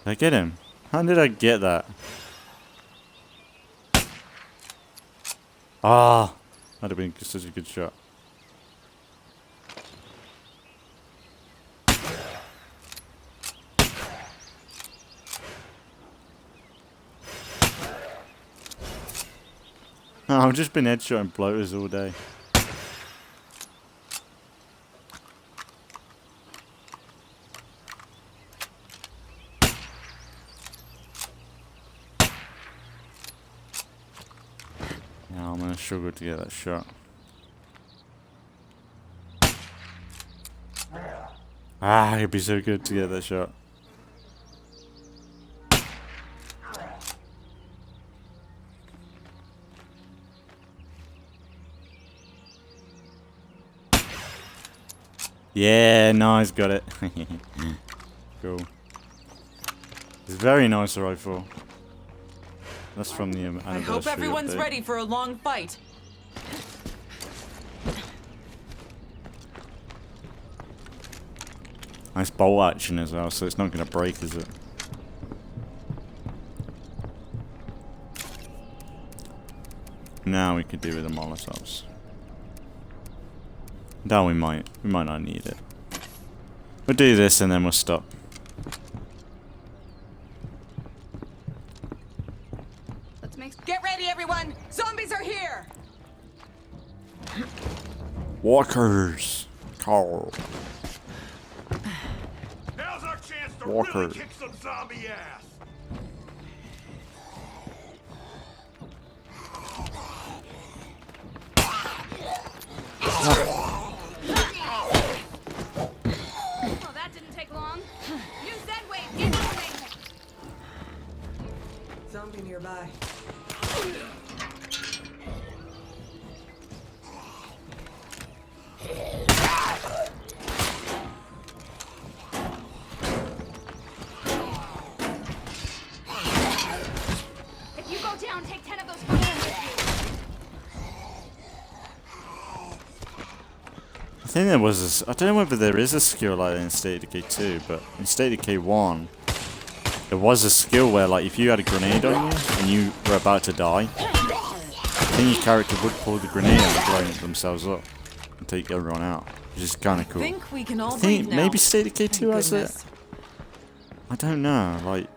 Did I get him? How did I get that? Ah, that'd have been such a good shot. Oh, I've just been headshotting bloaters all day. I'm gonna struggle to get that shot. Ah, it'd be so good to get that shot. Yeah, nice, got it. Cool. It's a very nice rifle. That's from the anniversary. I hope everyone's update. ready for a long fight. Nice bolt action as well, so it's not going to break, is it? Now we could do with the Molotovs. Now we might not need it. We'll do this and then we'll stop. Get ready, everyone! Zombies are here! Walkers! Carl. Now's our chance to Walker. really kick some zombie ass! Oh, that didn't take long. Use that wave. Get moving. Zombie nearby. If you go down, take 10 of those fuckers with I think there was a, I don't know whether there is a skill like that in State of Decay 2, but in State of Decay 1, there was a skill where like if you had a grenade on you and you were about to die, I think your character would pull the grenade and blow themselves up and take everyone out, which is kind of cool. I think we can all I think breathe now. maybe State of Decay 2 Thank has it. goodness. I don't know, like,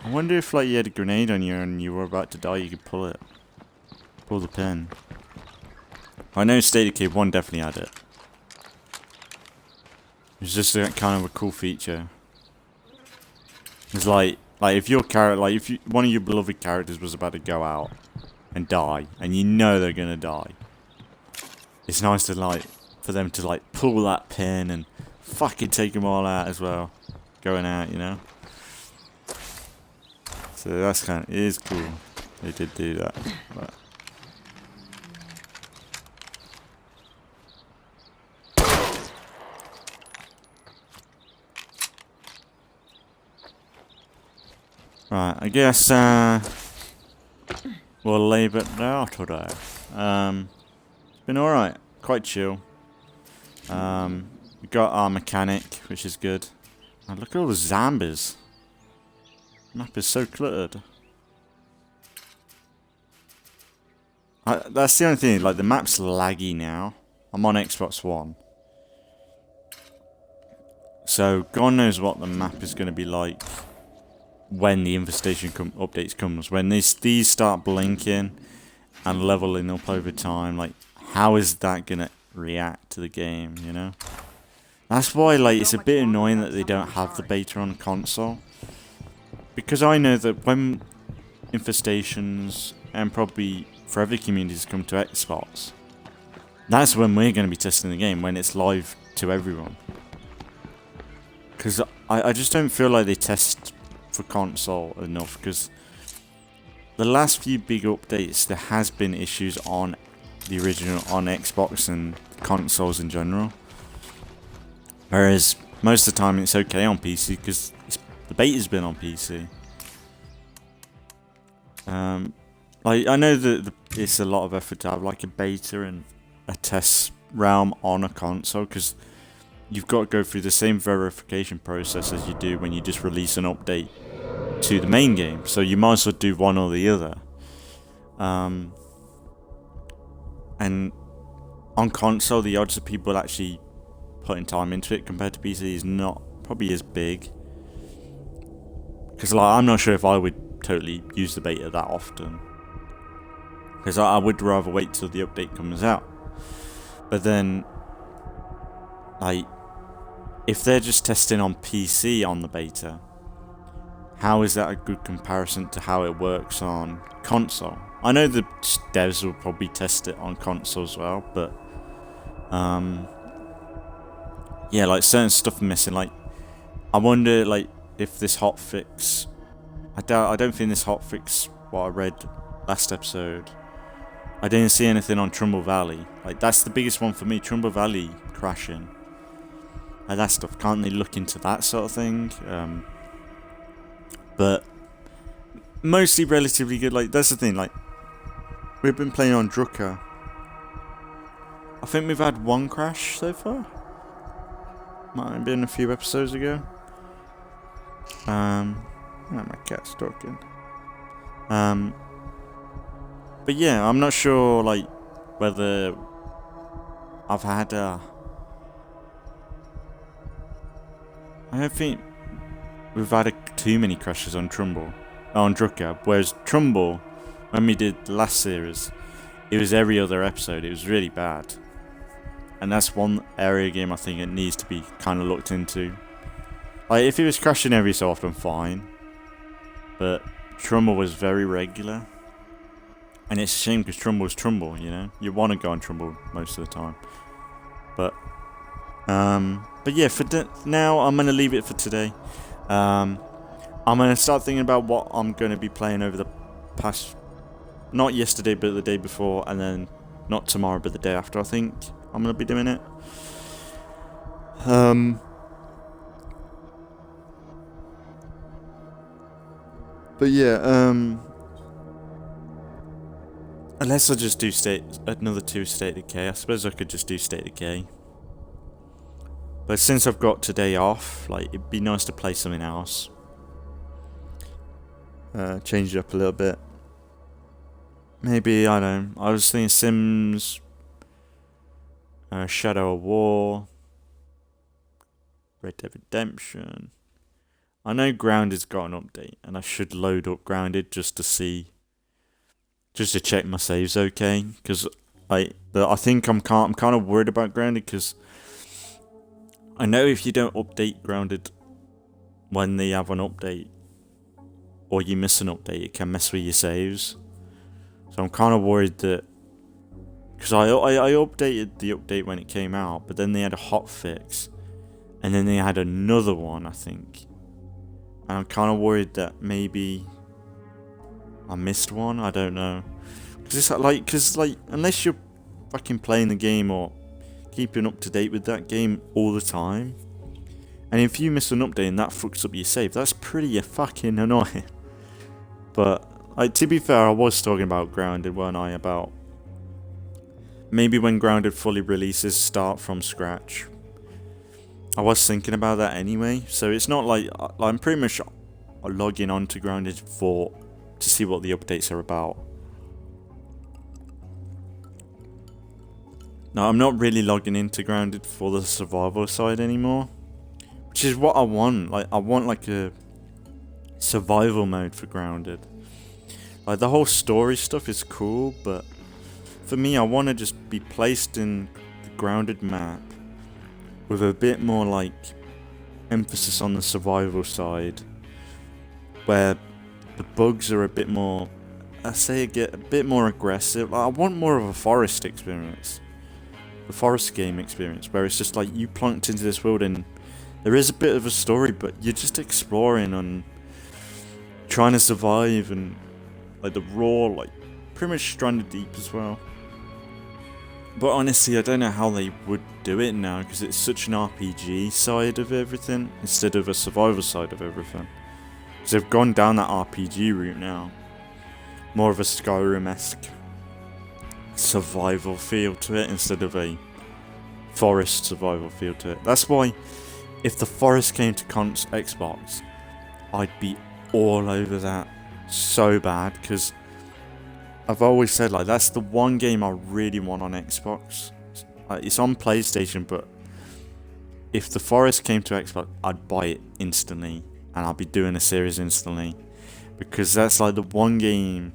I wonder if like you had a grenade on you and you were about to die, you could pull it. Pull the pin. I know State of Decay 1 definitely had it. It's just a kind of a cool feature. It's like if your character, like if one of your beloved characters was about to go out and die, and you know they're gonna die, it's nice to like for them to like pull that pin and fucking take them all out as well, going out, you know. So that's kind of, it is cool. They did do that. But. Right, I guess we'll leave it there today. It's been alright, quite chill. We got our mechanic, which is good. Oh, look at all the zombies. Map is so cluttered. That's the only thing, like the map's laggy now. I'm on Xbox One. So God knows what the map is going to be like when the infestation updates comes. When these start blinking and leveling up over time, like how is that going to react to the game, you know? That's why like it's a bit annoying that they don't have the beta on console. Because I know that when infestations and probably forever communities come to Xbox, that's when we're going to be testing the game, when it's live to everyone. Because I just don't feel like they test for console enough, because the last few big updates there has been issues on the original, on Xbox and consoles in general. Whereas most of the time it's okay on PC because the beta's been on PC. Like I know that it's a lot of effort to have like a beta and a test realm on a console, because you've got to go through the same verification process as you do when you just release an update to the main game. So you might as well do one or the other. And on console, the odds of people actually putting time into it compared to PC is not probably as big. Because like, I'm not sure if I would totally use the beta that often. Because I would rather wait till the update comes out. But then, like, if they're just testing on PC on the beta, how is that a good comparison to how it works on console? I know the devs will probably test it on console as well, but yeah, like certain stuff missing. Like, I wonder, like, if this hotfix. I don't think this hotfix. What I read last episode, I didn't see anything on Trumbull Valley. Like, that's the biggest one for me. Trumbull Valley crashing. Like, that stuff. Can't they look into that sort of thing? But mostly relatively good. Like, that's the thing. Like, we've been playing on Drucker. I think we've had one crash so far. Might have been a few episodes ago. Oh, my cat's talking. But yeah, I'm not sure, like, whether I've had I don't think we've had too many crashes on Drucker. Whereas Trumbull, when we did the last series, it was every other episode. It was really bad. And that's one area game I think it needs to be kind of looked into. Like, if it was crashing every so often, fine. But Trumbull was very regular. And it's a shame because Trumbull's Trumbull, you know? You want to go on Trumbull most of the time. But yeah, for now, I'm going to leave it for today. I'm going to start thinking about what I'm going to be playing over the past... Not yesterday, but the day before. And then not tomorrow, but the day after, I think I'm going to be doing it. But yeah, unless I just do another 2 State of Decay, I suppose I could just do State of Decay. But since I've got today off, like, it'd be nice to play something else. Change it up a little bit. Maybe, I don't know, I was thinking Sims, Shadow of War, Red Dead Redemption. I know Grounded's got an update, and I should load up Grounded just to check my saves okay, because I think I'm kind of worried about Grounded, because I know if you don't update Grounded when they have an update, or you miss an update, it can mess with your saves. So I'm kind of worried that, because I updated the update when it came out, but then they had a hotfix, and then they had another one, I think. And I'm kind of worried that maybe I missed one. I don't know. Because unless you're fucking playing the game or keeping up to date with that game all the time, and if you miss an update and that fucks up your save, that's pretty fucking annoying. But like, to be fair, I was talking about Grounded, weren't I? About maybe when Grounded fully releases, start from scratch. I was thinking about that anyway, so it's not like I'm pretty much logging on to Grounded to see what the updates are about. No, I'm not really logging into Grounded for the survival side anymore, which is what I want. Like I want like a survival mode for Grounded. Like the whole story stuff is cool, but for me, I want to just be placed in the Grounded map with a bit more like emphasis on the survival side, where the bugs are a bit more, I say, get a bit more aggressive. I want more of a forest experience, the forest game experience, where it's just like you plunked into this world and there is a bit of a story, but you're just exploring and trying to survive, and like the raw, like pretty much Stranded Deep as well. But honestly, I don't know how they would do it now, because it's such an RPG side of everything instead of a survival side of everything. Because they've gone down that RPG route now. More of a Skyrim-esque survival feel to it instead of a forest survival feel to it. That's why if the forest came to Xbox, I'd be all over that so bad, because I've always said like that's the one game I really want on Xbox. It's on PlayStation, but if the forest came to Xbox, I'd buy it instantly, and I'd be doing a series instantly, because that's like the one game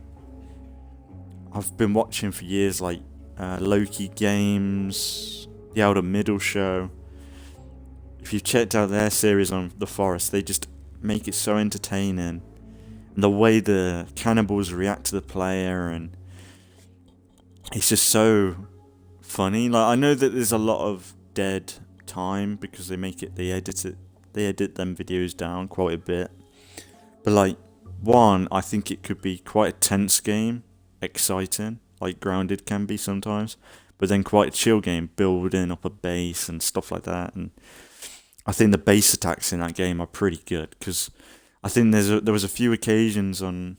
I've been watching for years, like Loki Games, the Outer Middle Show. If you've checked out their series on the forest, they just make it so entertaining. And the way the cannibals react to the player, and it's just so funny. Like I know that there's a lot of dead time because they edit them videos down quite a bit. But like one, I think it could be quite a tense game, exciting, like Grounded can be sometimes, but then quite a chill game, building up a base and stuff like that. And I think the base attacks in that game are pretty good, because I think there was a few occasions on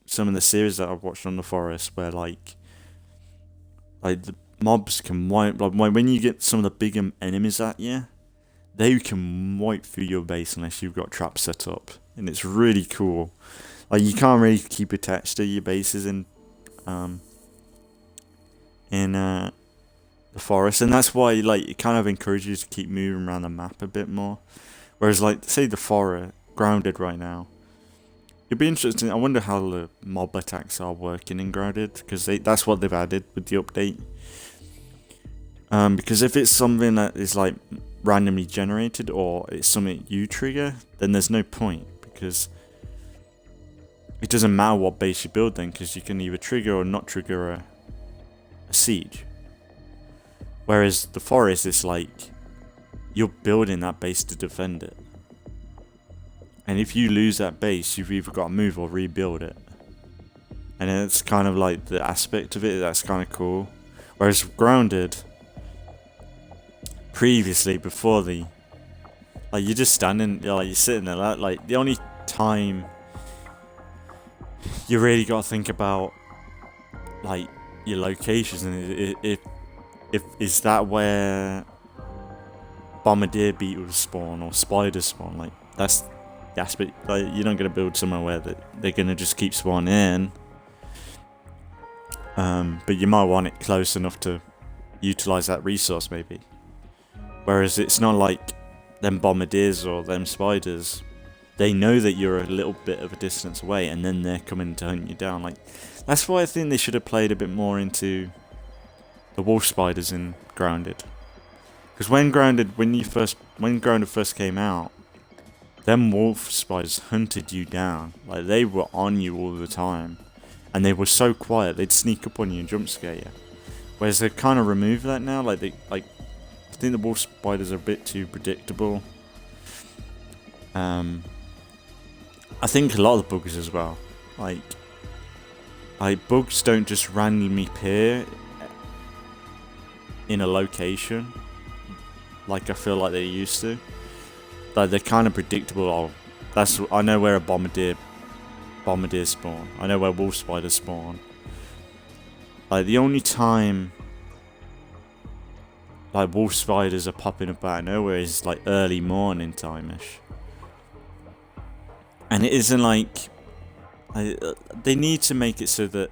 some of the series that I've watched on the forest where like the mobs can wipe, like when you get some of the bigger enemies at you, they can wipe through your base unless you've got traps set up, and it's really cool. Like you can't really keep attached to your bases in the forest, and that's why like it kind of encourages you to keep moving around the map a bit more. Whereas like say the forest Grounded right now, it'd be interesting. I wonder how the mob attacks are working in Grounded, because that's what they've added with the update. Because if it's something that is like randomly generated, or it's something you trigger, then there's no point, because it doesn't matter what base you build then, because you can either trigger or not trigger a siege. Whereas the forest is like you're building that base to defend it. And if you lose that base, you've either got to move or rebuild it. And it's kind of like the aspect of it that's kind of cool. Whereas Grounded, previously, before the... like, you're just standing, like, you're sitting there, like, the only time you really got to think about, like, your locations, and if is that where bombardier beetles spawn or spiders spawn, like, that's... aspect, like you're not going to build somewhere where they're going to just keep spawning in, but you might want it close enough to utilize that resource maybe. Whereas it's not like them bombardiers or them spiders, they know that you're a little bit of a distance away, and then they're coming to hunt you down. Like that's why I think they should have played a bit more into the wolf spiders in Grounded, because when Grounded first came out, them wolf spiders hunted you down. Like they were on you all the time, and they were so quiet they'd sneak up on you and jump scare you. Whereas they've kind of removed that now. Like I think the wolf spiders are a bit too predictable. I think a lot of the bugs as well. Like bugs don't just randomly appear in a location like I feel like they used to. Like they're kind of predictable. I know where a bombardier spawn. I know where wolf spiders spawn. Like the only time like wolf spiders are popping up out of nowhere is like early morning time-ish. And it isn't like they need to make it so that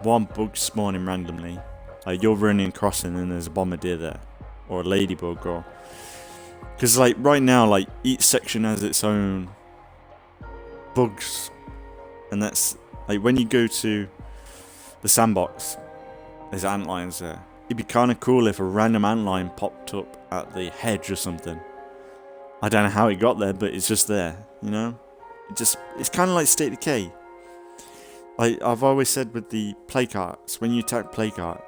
one bug's spawning randomly. Like you're running across and then there's a bombardier there, or a ladybug, or Because like right now, like each section has its own bugs, and that's like when you go to the sandbox, there's antlions there. It'd be kind of cool if a random antlion popped up at the hedge or something. I don't know how it got there, but it's just there, you know? It's kind of like State of Decay. Like I've always said with the play carts, when you attack play cart,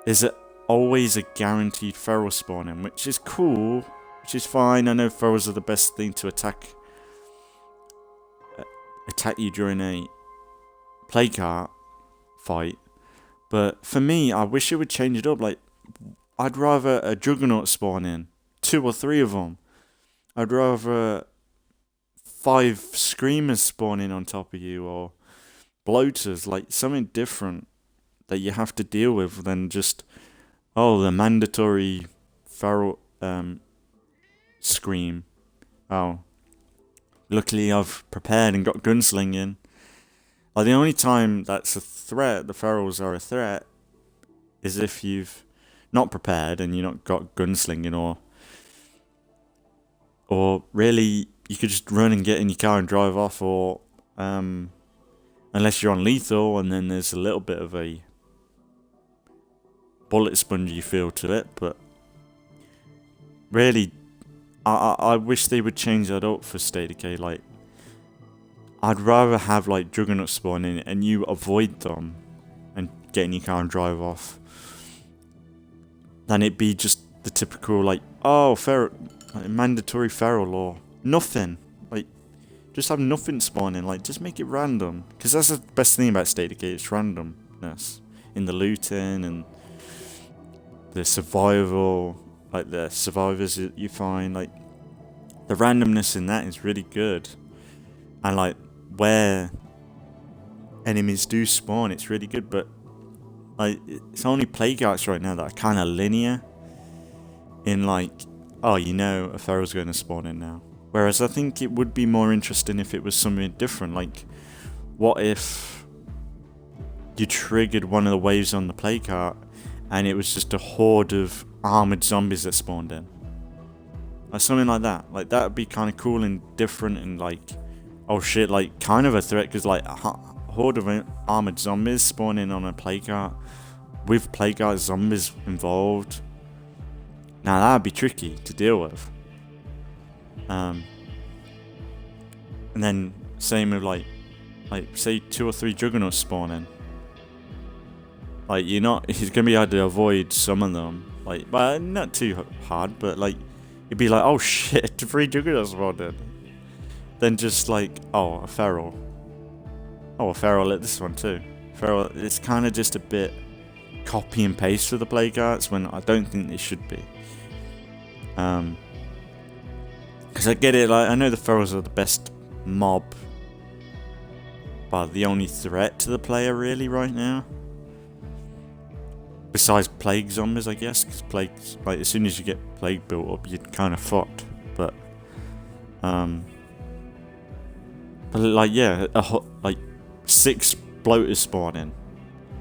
there's always a guaranteed feral spawning, which is cool, which is fine. I know ferals are the best thing to attack you during a play cart fight, but for me, I wish it would change it up. Like, I'd rather a juggernaut spawn in, 2 or 3 of them. I'd rather 5 screamers spawn in on top of you, or bloaters, like something different that you have to deal with than just, oh, the mandatory feral scream. Oh, luckily I've prepared and got gunslinging. Like, the only time that's a threat, the ferals are a threat, is if you've not prepared and you've not got gunslinging, or really you could just run and get in your car and drive off, or unless you're on lethal, and then there's a little bit of a bullet spongy feel to it. But really, I wish they would change that up for State of Decay. Like, I'd rather have like juggernaut spawn in and you avoid them and get in your car and drive off, than it be just the typical like, oh, mandatory feral or nothing. Like, just have nothing spawn in. Like, just make it random, because that's the best thing about State of Decay. It's randomness in the looting and the survival, like the survivors that you find. Like, the randomness in that is really good, and like where enemies do spawn, it's really good. But like, it's only plague arts right now that are kind of linear in like, oh, you know, a feral's going to spawn in now. Whereas I think it would be more interesting if it was something different. Like, what if you triggered one of the waves on the plague cart and it was just a horde of armored zombies that spawned in? Like, something like that. Like, that would be kind of cool and different, and like, oh shit, like kind of a threat, because like a horde of armored zombies spawning on a plague cart with plague cart zombies involved. Now that would be tricky to deal with. And then same with like say 2 or 3 juggernauts spawning. Like, it's gonna be hard to avoid some of them. Like, but not too hard, but like, it'd be like, oh shit, 3 juggernauts spawned in. Then just like, oh, a feral. Oh, a feral at this one too. Feral, it's kind of just a bit copy and paste for the plague carts, when I don't think it should be. Because I get it, like, I know the ferals are the best mob, but the only threat to the player really right now, besides plague zombies, I guess, because plagues, like, as soon as you get plague built up, you're kind of fucked. But like, yeah, like 6 bloaters spawn in,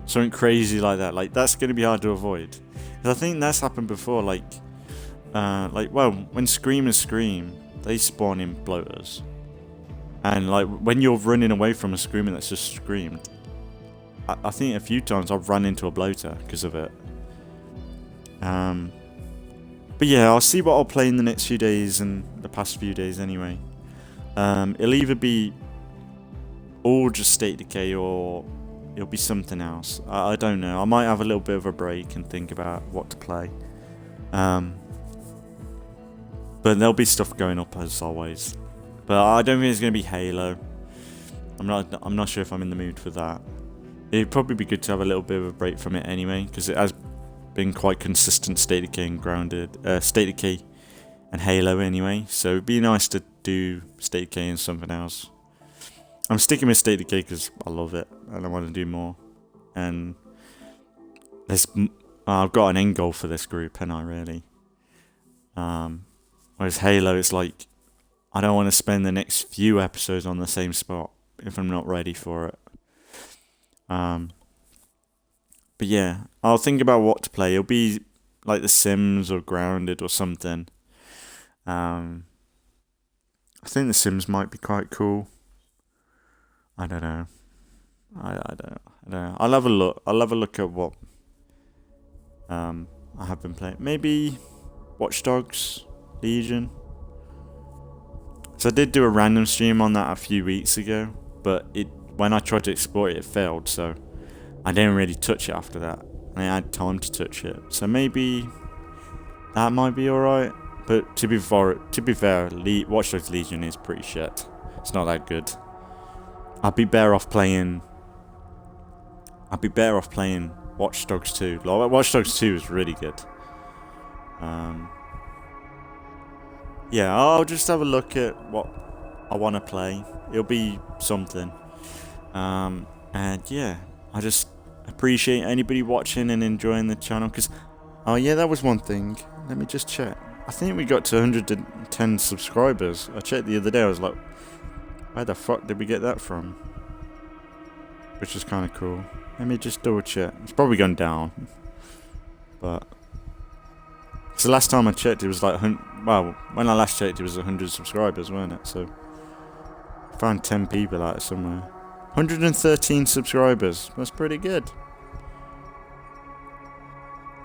something crazy like that. Like, that's gonna be hard to avoid, because I think that's happened before. Like, well, when screamers scream, they spawn in bloaters, and like when you're running away from a screamer that's just screamed, I think a few times I've run into a bloater because of it. But yeah, I'll see what I'll play in the next few days and the past few days anyway. It'll either be all just State of Decay, or it'll be something else. I don't know. I might have a little bit of a break and think about what to play. But there'll be stuff going up as always. But I don't think it's going to be Halo. I'm not sure if I'm in the mood for that. It'd probably be good to have a little bit of a break from it anyway, because it has been quite consistent State of Decay and grounded. State of Decay and Halo anyway. So it'd be nice to do State of Decay and something else. I'm sticking with State of Decay because I love it and I want to do more. And I've got an end goal for this group, and I really. Whereas Halo, it's like, I don't want to spend the next few episodes on the same spot if I'm not ready for it. But yeah, I'll think about what to play. It'll be like The Sims or Grounded or something. I think The Sims might be quite cool. I don't know. I don't know. I'll have a look. I'll have a look at what I have been playing. Maybe Watch Dogs Legion. So I did do a random stream on that a few weeks ago, but when I tried to exploit it, it failed. So I didn't really touch it after that. I had time to touch it. So maybe that might be alright. But to be fair, Watch Dogs Legion is pretty shit. It's not that good. I'd be better off playing Watch Dogs 2. Like, Watch Dogs 2 is really good. Yeah, I'll just have a look at what I want to play. It'll be something. And yeah, I just appreciate anybody watching and enjoying the channel. Cause, oh yeah, that was one thing. Let me just check. I think we got to 110 subscribers. I checked the other day. I was like, where the fuck did we get that from? Which is kind of cool. Let me just double check. It's probably gone down. But so last time I checked, it was like, well, when I last checked, it was 100 subscribers, weren't it? So I found 10 people out somewhere. 113 subscribers. That's pretty good.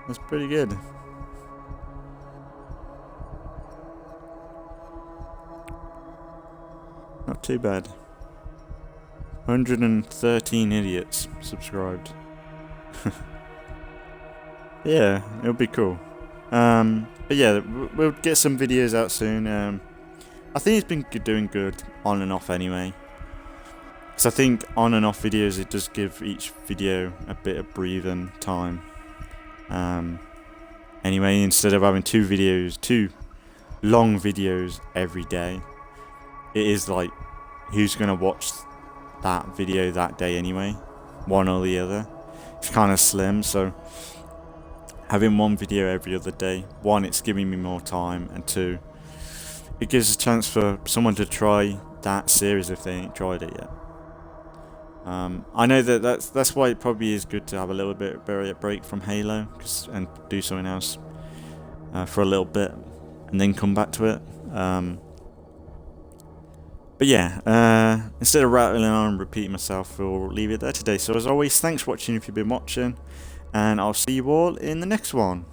That's pretty good. Not too bad. 113 idiots subscribed. Yeah, it'll be cool. But yeah, we'll get some videos out soon. I think it's been doing good on and off anyway. Because I think on and off videos, it does give each video a bit of breathing time. Anyway, instead of having two long videos every day, it is like, who's gonna watch that video that day anyway? One or the other. It's kind of slim, so having one video every other day, one, it's giving me more time, and two, it gives a chance for someone to try that series if they ain't tried it yet. I know that's why it probably is good to have a little bit of a break from Halo and do something else for a little bit and then come back to it. But yeah, instead of rattling on and repeating myself, we'll leave it there today. So as always, thanks for watching if you've been watching, and I'll see you all in the next one.